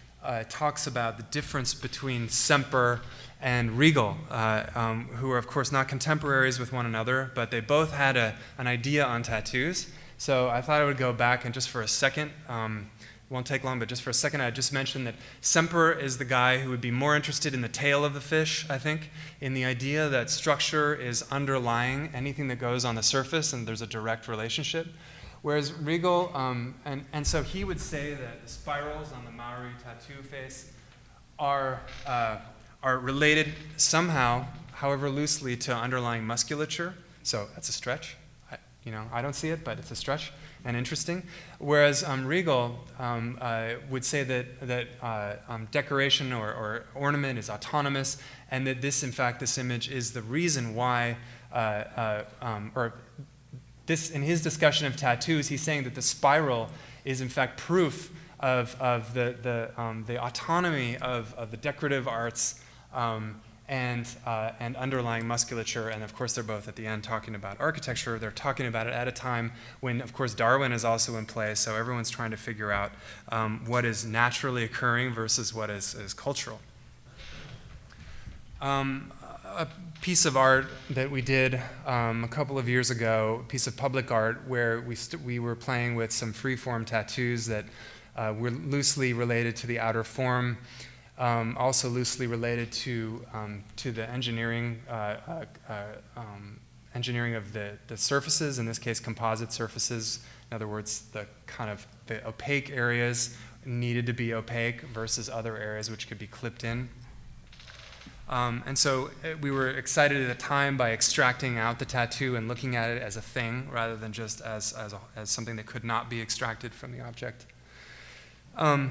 talks about the difference between Semper and Regal, who are, of course, not contemporaries with one another, but they both had an idea on tattoos. So I thought I would go back and just for a second, won't take long, but just for a second, I'd just mention that Semper is the guy who would be more interested in the tail of the fish, I think, in the idea that structure is underlying anything that goes on the surface and there's a direct relationship. Whereas Riegel, and so he would say that the spirals on the Maori tattoo face are related somehow, however loosely, to underlying musculature. So that's a stretch. I don't see it, but it's a stretch and interesting. Whereas Riegel would say that decoration or ornament is autonomous, and that this, in fact, this image is the reason why, this, in his discussion of tattoos, he's saying that the spiral is, in fact, proof of the autonomy of the decorative arts and underlying musculature. And of course, they're both at the end talking about architecture. They're talking about it at a time when, of course, Darwin is also in play. So everyone's trying to figure out what is naturally occurring versus what is cultural. A piece of art that we did a couple of years ago, a piece of public art where we were playing with some free-form tattoos that were loosely related to the outer form, also loosely related to the engineering of the surfaces, in this case composite surfaces. In other words, the kind of the opaque areas needed to be opaque versus other areas which could be clipped in. And so we were excited at the time by extracting out the tattoo and looking at it as a thing rather than just as something that could not be extracted from the object. A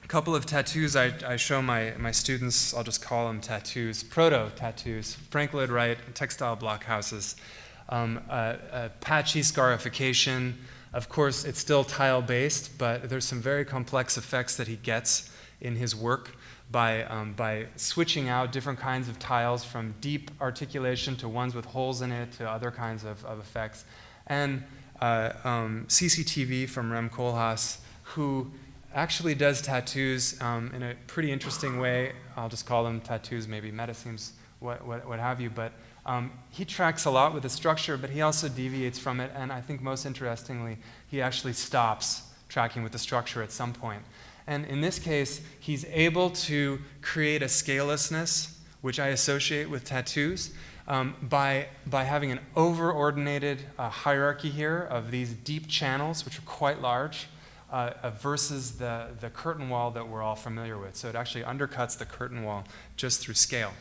couple of tattoos I show my students, I'll just call them tattoos, proto-tattoos. Frank Lloyd Wright, textile block houses. Patchy scarification. Of course, it's still tile-based, but there's some very complex effects that he gets in his work by switching out different kinds of tiles from deep articulation to ones with holes in it to other kinds of effects. And CCTV from Rem Koolhaas, who actually does tattoos in a pretty interesting way. I'll just call them tattoos, maybe metasemes, what have you. But he tracks a lot with the structure, but he also deviates from it. And I think most interestingly, he actually stops tracking with the structure at some point. And in this case, he's able to create a scalelessness, which I associate with tattoos, by having an overordinated hierarchy here of these deep channels, which are quite large, versus the curtain wall that we're all familiar with. So it actually undercuts the curtain wall just through scale.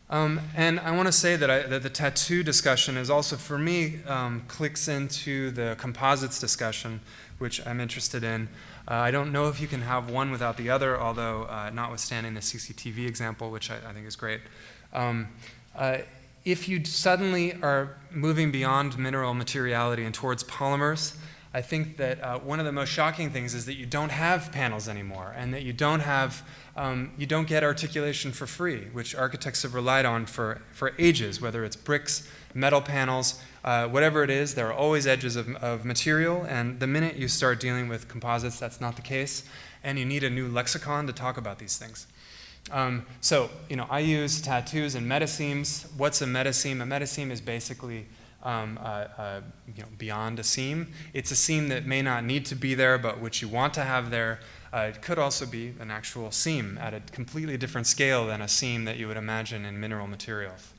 And I want to say that the tattoo discussion is also, for me, clicks into the composites discussion, which I'm interested in. I don't know if you can have one without the other, although notwithstanding the CCTV example, which I think is great. If you suddenly are moving beyond mineral materiality and towards polymers, I think that one of the most shocking things is that you don't have panels anymore, and that you don't get articulation for free, which architects have relied on for ages, whether it's bricks, metal panels, whatever it is. There are always edges of material, and the minute you start dealing with composites, that's not the case, and you need a new lexicon to talk about these things. So, I use tattoos and metasemes. What's a metaseme? A metaseme is basically beyond a seam. It's a seam that may not need to be there, but which you want to have there. It could also be an actual seam at a completely different scale than a seam that you would imagine in mineral materials.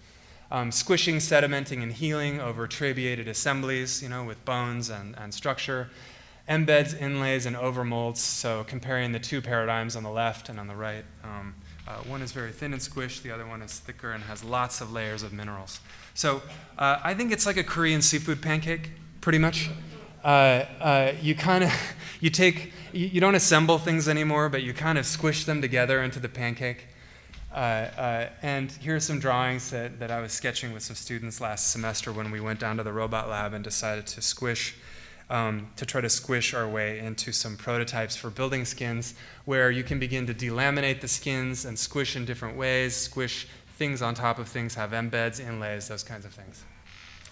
Squishing, sedimenting, and healing over trabeated assemblies, with bones and structure. Embeds, inlays, and overmolds. So comparing the two paradigms on the left and on the right. One is very thin and squished, the other one is thicker and has lots of layers of minerals. So I think it's like a Korean seafood pancake, pretty much. You don't assemble things anymore, but you kind of squish them together into the pancake. And here are some drawings that I was sketching with some students last semester when we went down to the robot lab and decided to try to squish our way into some prototypes for building skins, where you can begin to delaminate the skins and squish in different ways, squish things on top of things, have embeds, inlays, those kinds of things.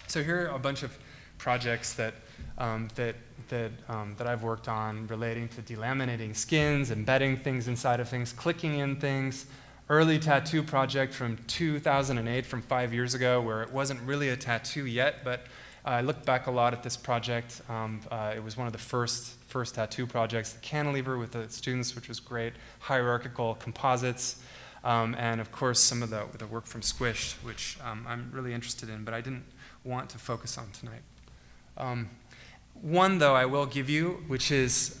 So here are a bunch of projects that I've worked on relating to delaminating skins, embedding things inside of things, clicking in things. Early tattoo project from 2008, from 5 years ago, where it wasn't really a tattoo yet, but I looked back a lot at this project. It was one of the first tattoo projects. The cantilever with the students, which was great. Hierarchical composites. And of course, some of the work from SQUISH, which I'm really interested in, but I didn't want to focus on tonight. One, though, I will give you, which is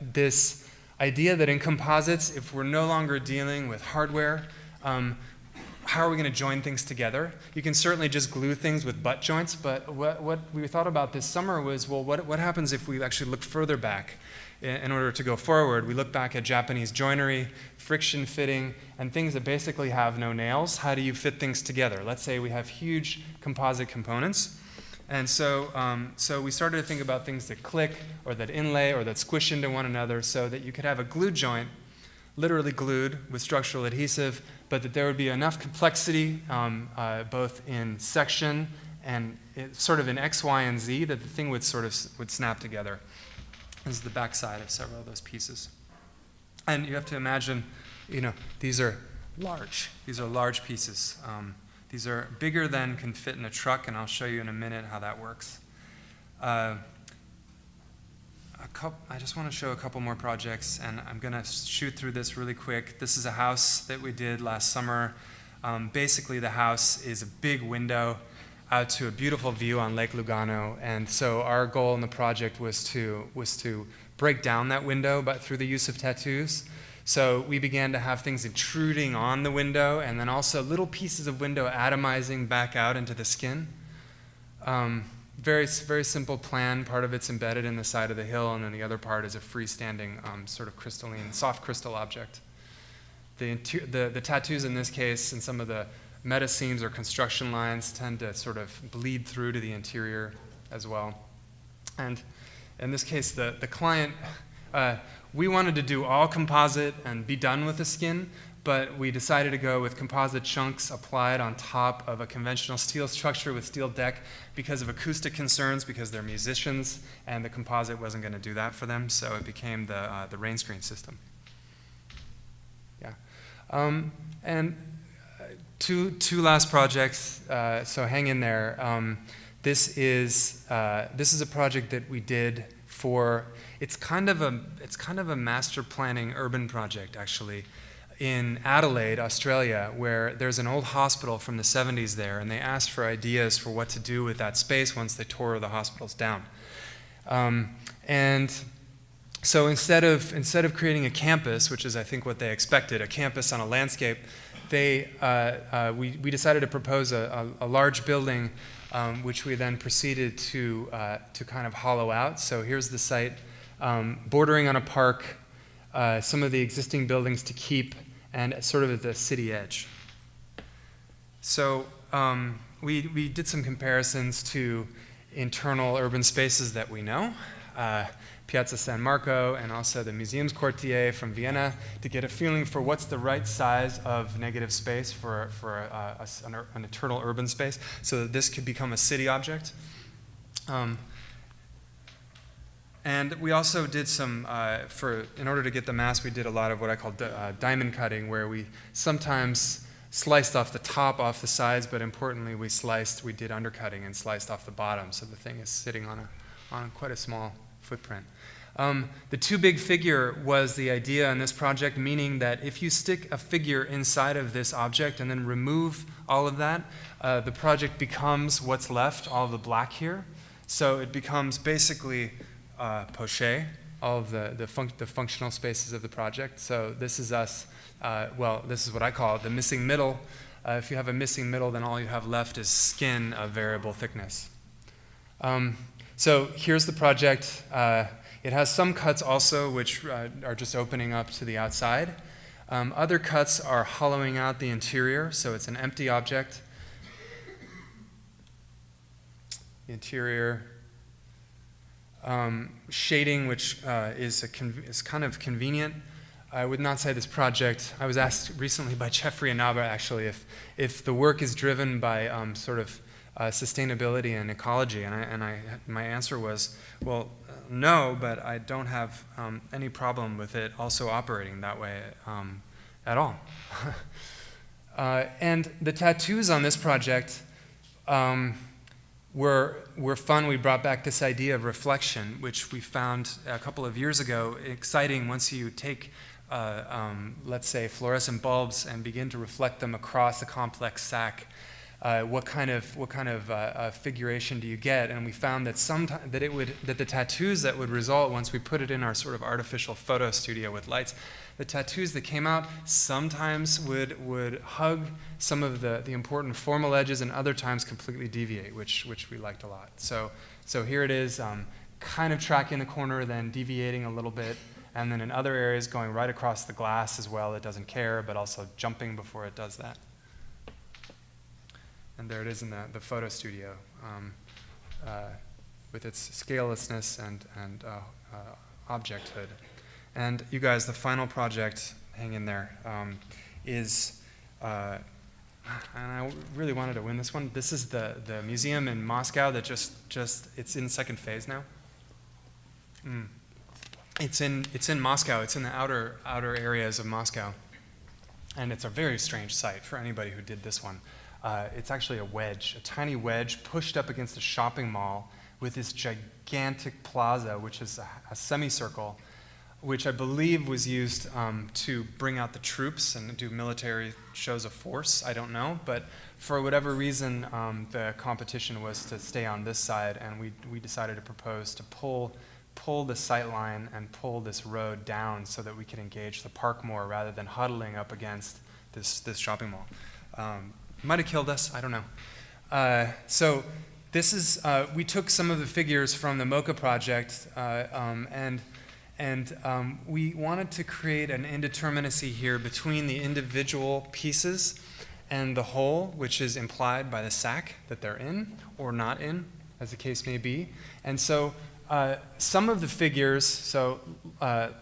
this idea that in composites, if we're no longer dealing with hardware, how are we going to join things together? You can certainly just glue things with butt joints, but what we thought about this summer was, well, what happens if we actually look further back in order to go forward? We look back at Japanese joinery, friction fitting, and things that basically have no nails. How do you fit things together? Let's say we have huge composite components. And so we started to think about things that click or that inlay or that squish into one another so that you could have a glue joint, literally glued with structural adhesive, but that there would be enough complexity both in section and sort of in X, Y, and Z that the thing would snap together. This is the back side of several of those pieces. And you have to imagine, these are large. These are large pieces. These are bigger than can fit in a truck, and I'll show you in a minute how that works. I just want to show a couple more projects, and I'm going to shoot through this really quick. This is a house that we did last summer. Basically, the house is a big window out to a beautiful view on Lake Lugano, and so our goal in the project was to break down that window, but through the use of tattoos. So we began to have things intruding on the window, and then also little pieces of window atomizing back out into the skin. Very, very simple plan. Part of it's embedded in the side of the hill, and then the other part is a freestanding sort of crystalline, soft crystal object. The tattoos in this case, and some of the meta seams or construction lines tend to sort of bleed through to the interior as well. And in this case, the client, we wanted to do all composite and be done with the skin, but we decided to go with composite chunks applied on top of a conventional steel structure with steel deck because of acoustic concerns, because they're musicians, and the composite wasn't going to do that for them, so it became the rain screen system. Yeah. And two last projects, so hang in there. This is a project that we did for, it's kind of a master planning urban project, actually, in Adelaide, Australia, where there's an old hospital from the 70s there, and they asked for ideas for what to do with that space once they tore the hospitals down. And so instead of creating a campus, which is I think what they expected, a campus on a landscape, we decided to propose a large building, which we then proceeded to kind of hollow out. So here's the site, bordering on a park, some of the existing buildings to keep, and sort of at the city edge. So we did some comparisons to internal urban spaces that we know, Piazza San Marco, and also the Museumsquartier from Vienna, to get a feeling for what's the right size of negative space for an eternal urban space, so that this could become a city object. And we also did some, in order to get the mass, we did a lot of what I call diamond cutting, where we sometimes sliced off the top, off the sides, but importantly, we did undercutting and sliced off the bottom, so the thing is sitting on quite a small footprint. The too big figure was the idea in this project, meaning that if you stick a figure inside of this object and then remove all of that, the project becomes what's left, all of the black here. So it becomes basically poché, all of the functional spaces of the project. So this is us, this is what I call the missing middle. If you have a missing middle, then all you have left is skin of variable thickness. So here's the project. It has some cuts also, which are just opening up to the outside. Other cuts are hollowing out the interior, so it's an empty object. The interior. Shading, which is kind of convenient. I would not say this project, I was asked recently by Jeffrey Inaba, actually, if the work is driven by sort of sustainability and ecology, and my answer was, well, no, but I don't have any problem with it also operating that way at all. And the tattoos on this project were fun. We brought back this idea of reflection, which we found a couple of years ago exciting once you take, let's say, fluorescent bulbs and begin to reflect them across a complex sack. what kind of figuration do you get? And we found that that the tattoos that would result once we put it in our sort of artificial photo studio with lights, the tattoos that came out sometimes would hug some of the important formal edges, and other times completely deviate, which we liked a lot. So here it is, kind of tracking the corner, then deviating a little bit, and then in other areas going right across the glass as well. It doesn't care, but also jumping before it does that. And there it is in the photo studio, with its scalelessness and objecthood. And you guys, the final project, hang in there, is, and I really wanted to win this one. This is the museum in Moscow that just it's in second phase now. It's in Moscow. It's in the outer areas of Moscow, and it's a very strange site for anybody who did this one. It's actually a tiny wedge pushed up against a shopping mall with this gigantic plaza, which is a semicircle, which I believe was used to bring out the troops and do military shows of force. I don't know, but for whatever reason, the competition was to stay on this side, and we decided to propose to pull the sight line and pull this road down so that we could engage the park more rather than huddling up against this shopping mall. Might have killed us, I don't know. So this is, we took some of the figures from the MOCA project, and we wanted to create an indeterminacy here between the individual pieces and the whole, which is implied by the sack that they're in or not in, as the case may be. And so some of the figures, so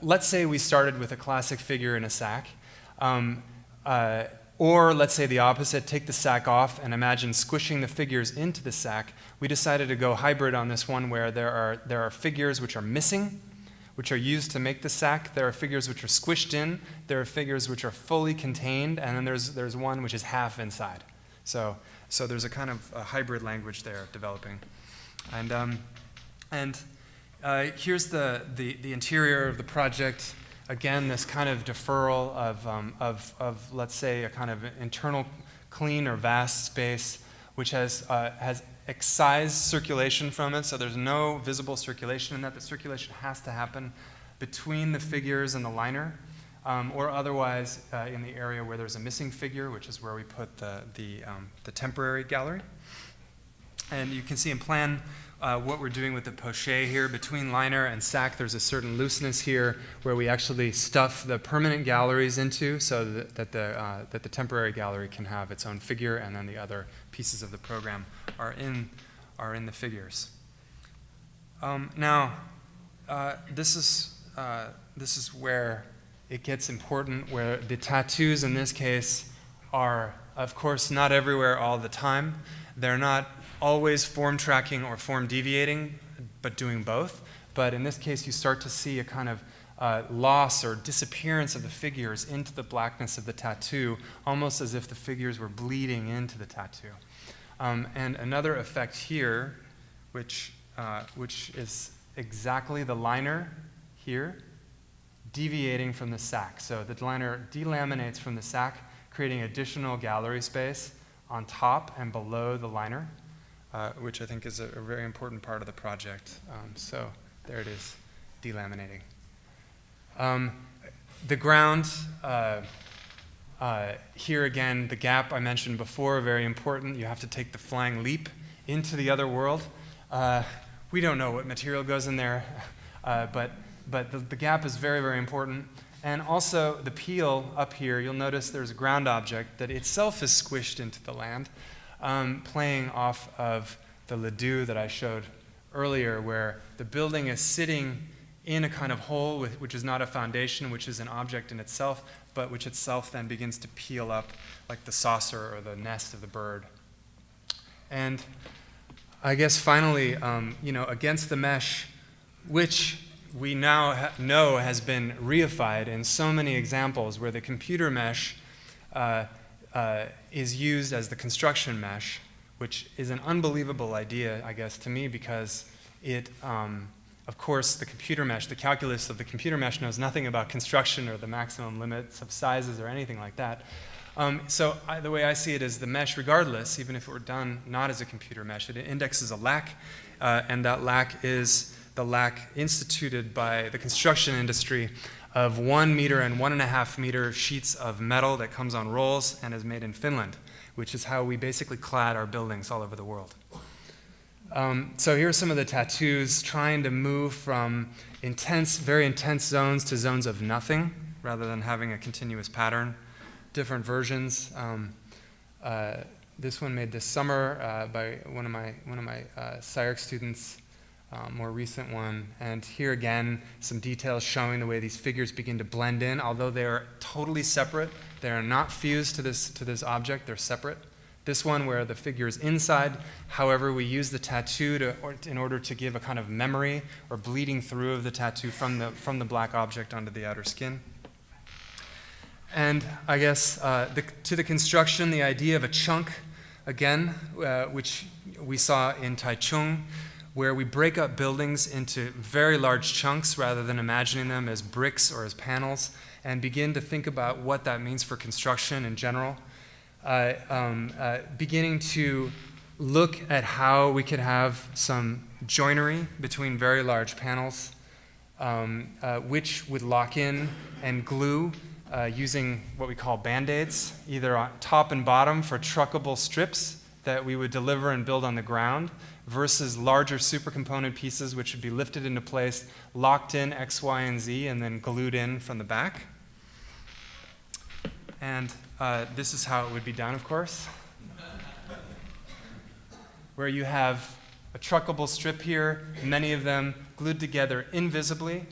let's say we started with a classic figure in a sack, or let's say the opposite, take the sack off and imagine squishing the figures into the sack. We decided to go hybrid on this one, where there are figures which are missing, which are used to make the sack. There are figures which are squished in. There are figures which are fully contained, and then there's one which is half inside. So there's a kind of a hybrid language there developing. And here's the interior of the project. Again, this kind of deferral of let's say a kind of internal clean or vast space, which has excised circulation from it, so there's no visible circulation in that. The circulation has to happen between the figures and the liner, or otherwise in the area where there's a missing figure, which is where we put the temporary gallery. And you can see in plan what we're doing with the poché here. Between liner and sack, there's a certain looseness here where we actually stuff the permanent galleries into, so that the temporary gallery can have its own figure, and then the other pieces of the program are in the figures. Now, this is where it gets important, where the tattoos in this case are, of course, not everywhere all the time. They're not always form tracking or form deviating, but doing both. But in this case, you start to see a kind of loss or disappearance of the figures into the blackness of the tattoo, almost as if the figures were bleeding into the tattoo. And another effect here, which is exactly the liner here, deviating from the sack. So the liner delaminates from the sack, creating additional gallery space on top and below the liner, which I think is a very important part of the project. So there it is, delaminating. The ground, here again, the gap I mentioned before, very important. You have to take the flying leap into the other world. We don't know what material goes in there, but the gap is very, very important. And also the peel up here, you'll notice there's a ground object that itself is squished into the land, playing off of the ledoux that I showed earlier, where the building is sitting in a kind of hole which is not a foundation, which is an object in itself, but which itself then begins to peel up like the saucer or the nest of the bird. And I guess finally, against the mesh, which we now know has been reified in so many examples where the computer mesh is used as the construction mesh, which is an unbelievable idea, I guess, to me, because it, of course, the computer mesh, the calculus of the computer mesh knows nothing about construction or the maximum limits of sizes or anything like that. The way I see it is the mesh, regardless, even if it were done not as a computer mesh, it indexes a lac, and that lac is the lac instituted by the construction industry of 1 meter and 1.5 meter sheets of metal that comes on rolls and is made in Finland, which is how we basically clad our buildings all over the world. So here are some of the tattoos trying to move from intense, very intense zones to zones of nothing, rather than having a continuous pattern. Different versions. This one made this summer by one of my SCI-Arc students, more recent one. And here again, some details showing the way these figures begin to blend in. Although they are totally separate, they are not fused to this object. They're separate. This one where the figure is inside, however, we use the tattoo in order to give a kind of memory or bleeding through of the tattoo from the black object onto the outer skin. And I guess to the construction, the idea of a chunk, again, which we saw in Taichung, where we break up buildings into very large chunks rather than imagining them as bricks or as panels, and begin to think about what that means for construction in general. Beginning to look at how we could have some joinery between very large panels, which would lock in and glue using what we call band-aids, either on top and bottom for truckable strips that we would deliver and build on the ground, versus larger supercomponent pieces which would be lifted into place, locked in X, Y, and Z, and then glued in from the back. And this is how it would be done, of course, where you have a truckable strip here, many of them glued together invisibly,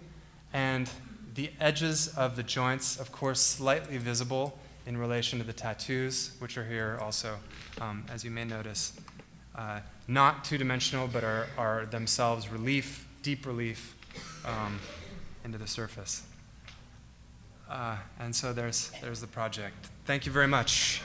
and the edges of the joints, of course, slightly visible in relation to the tattoos, which are here also, as you may notice, not two-dimensional, but are themselves relief, deep relief into the surface. And so there's the project. Thank you very much.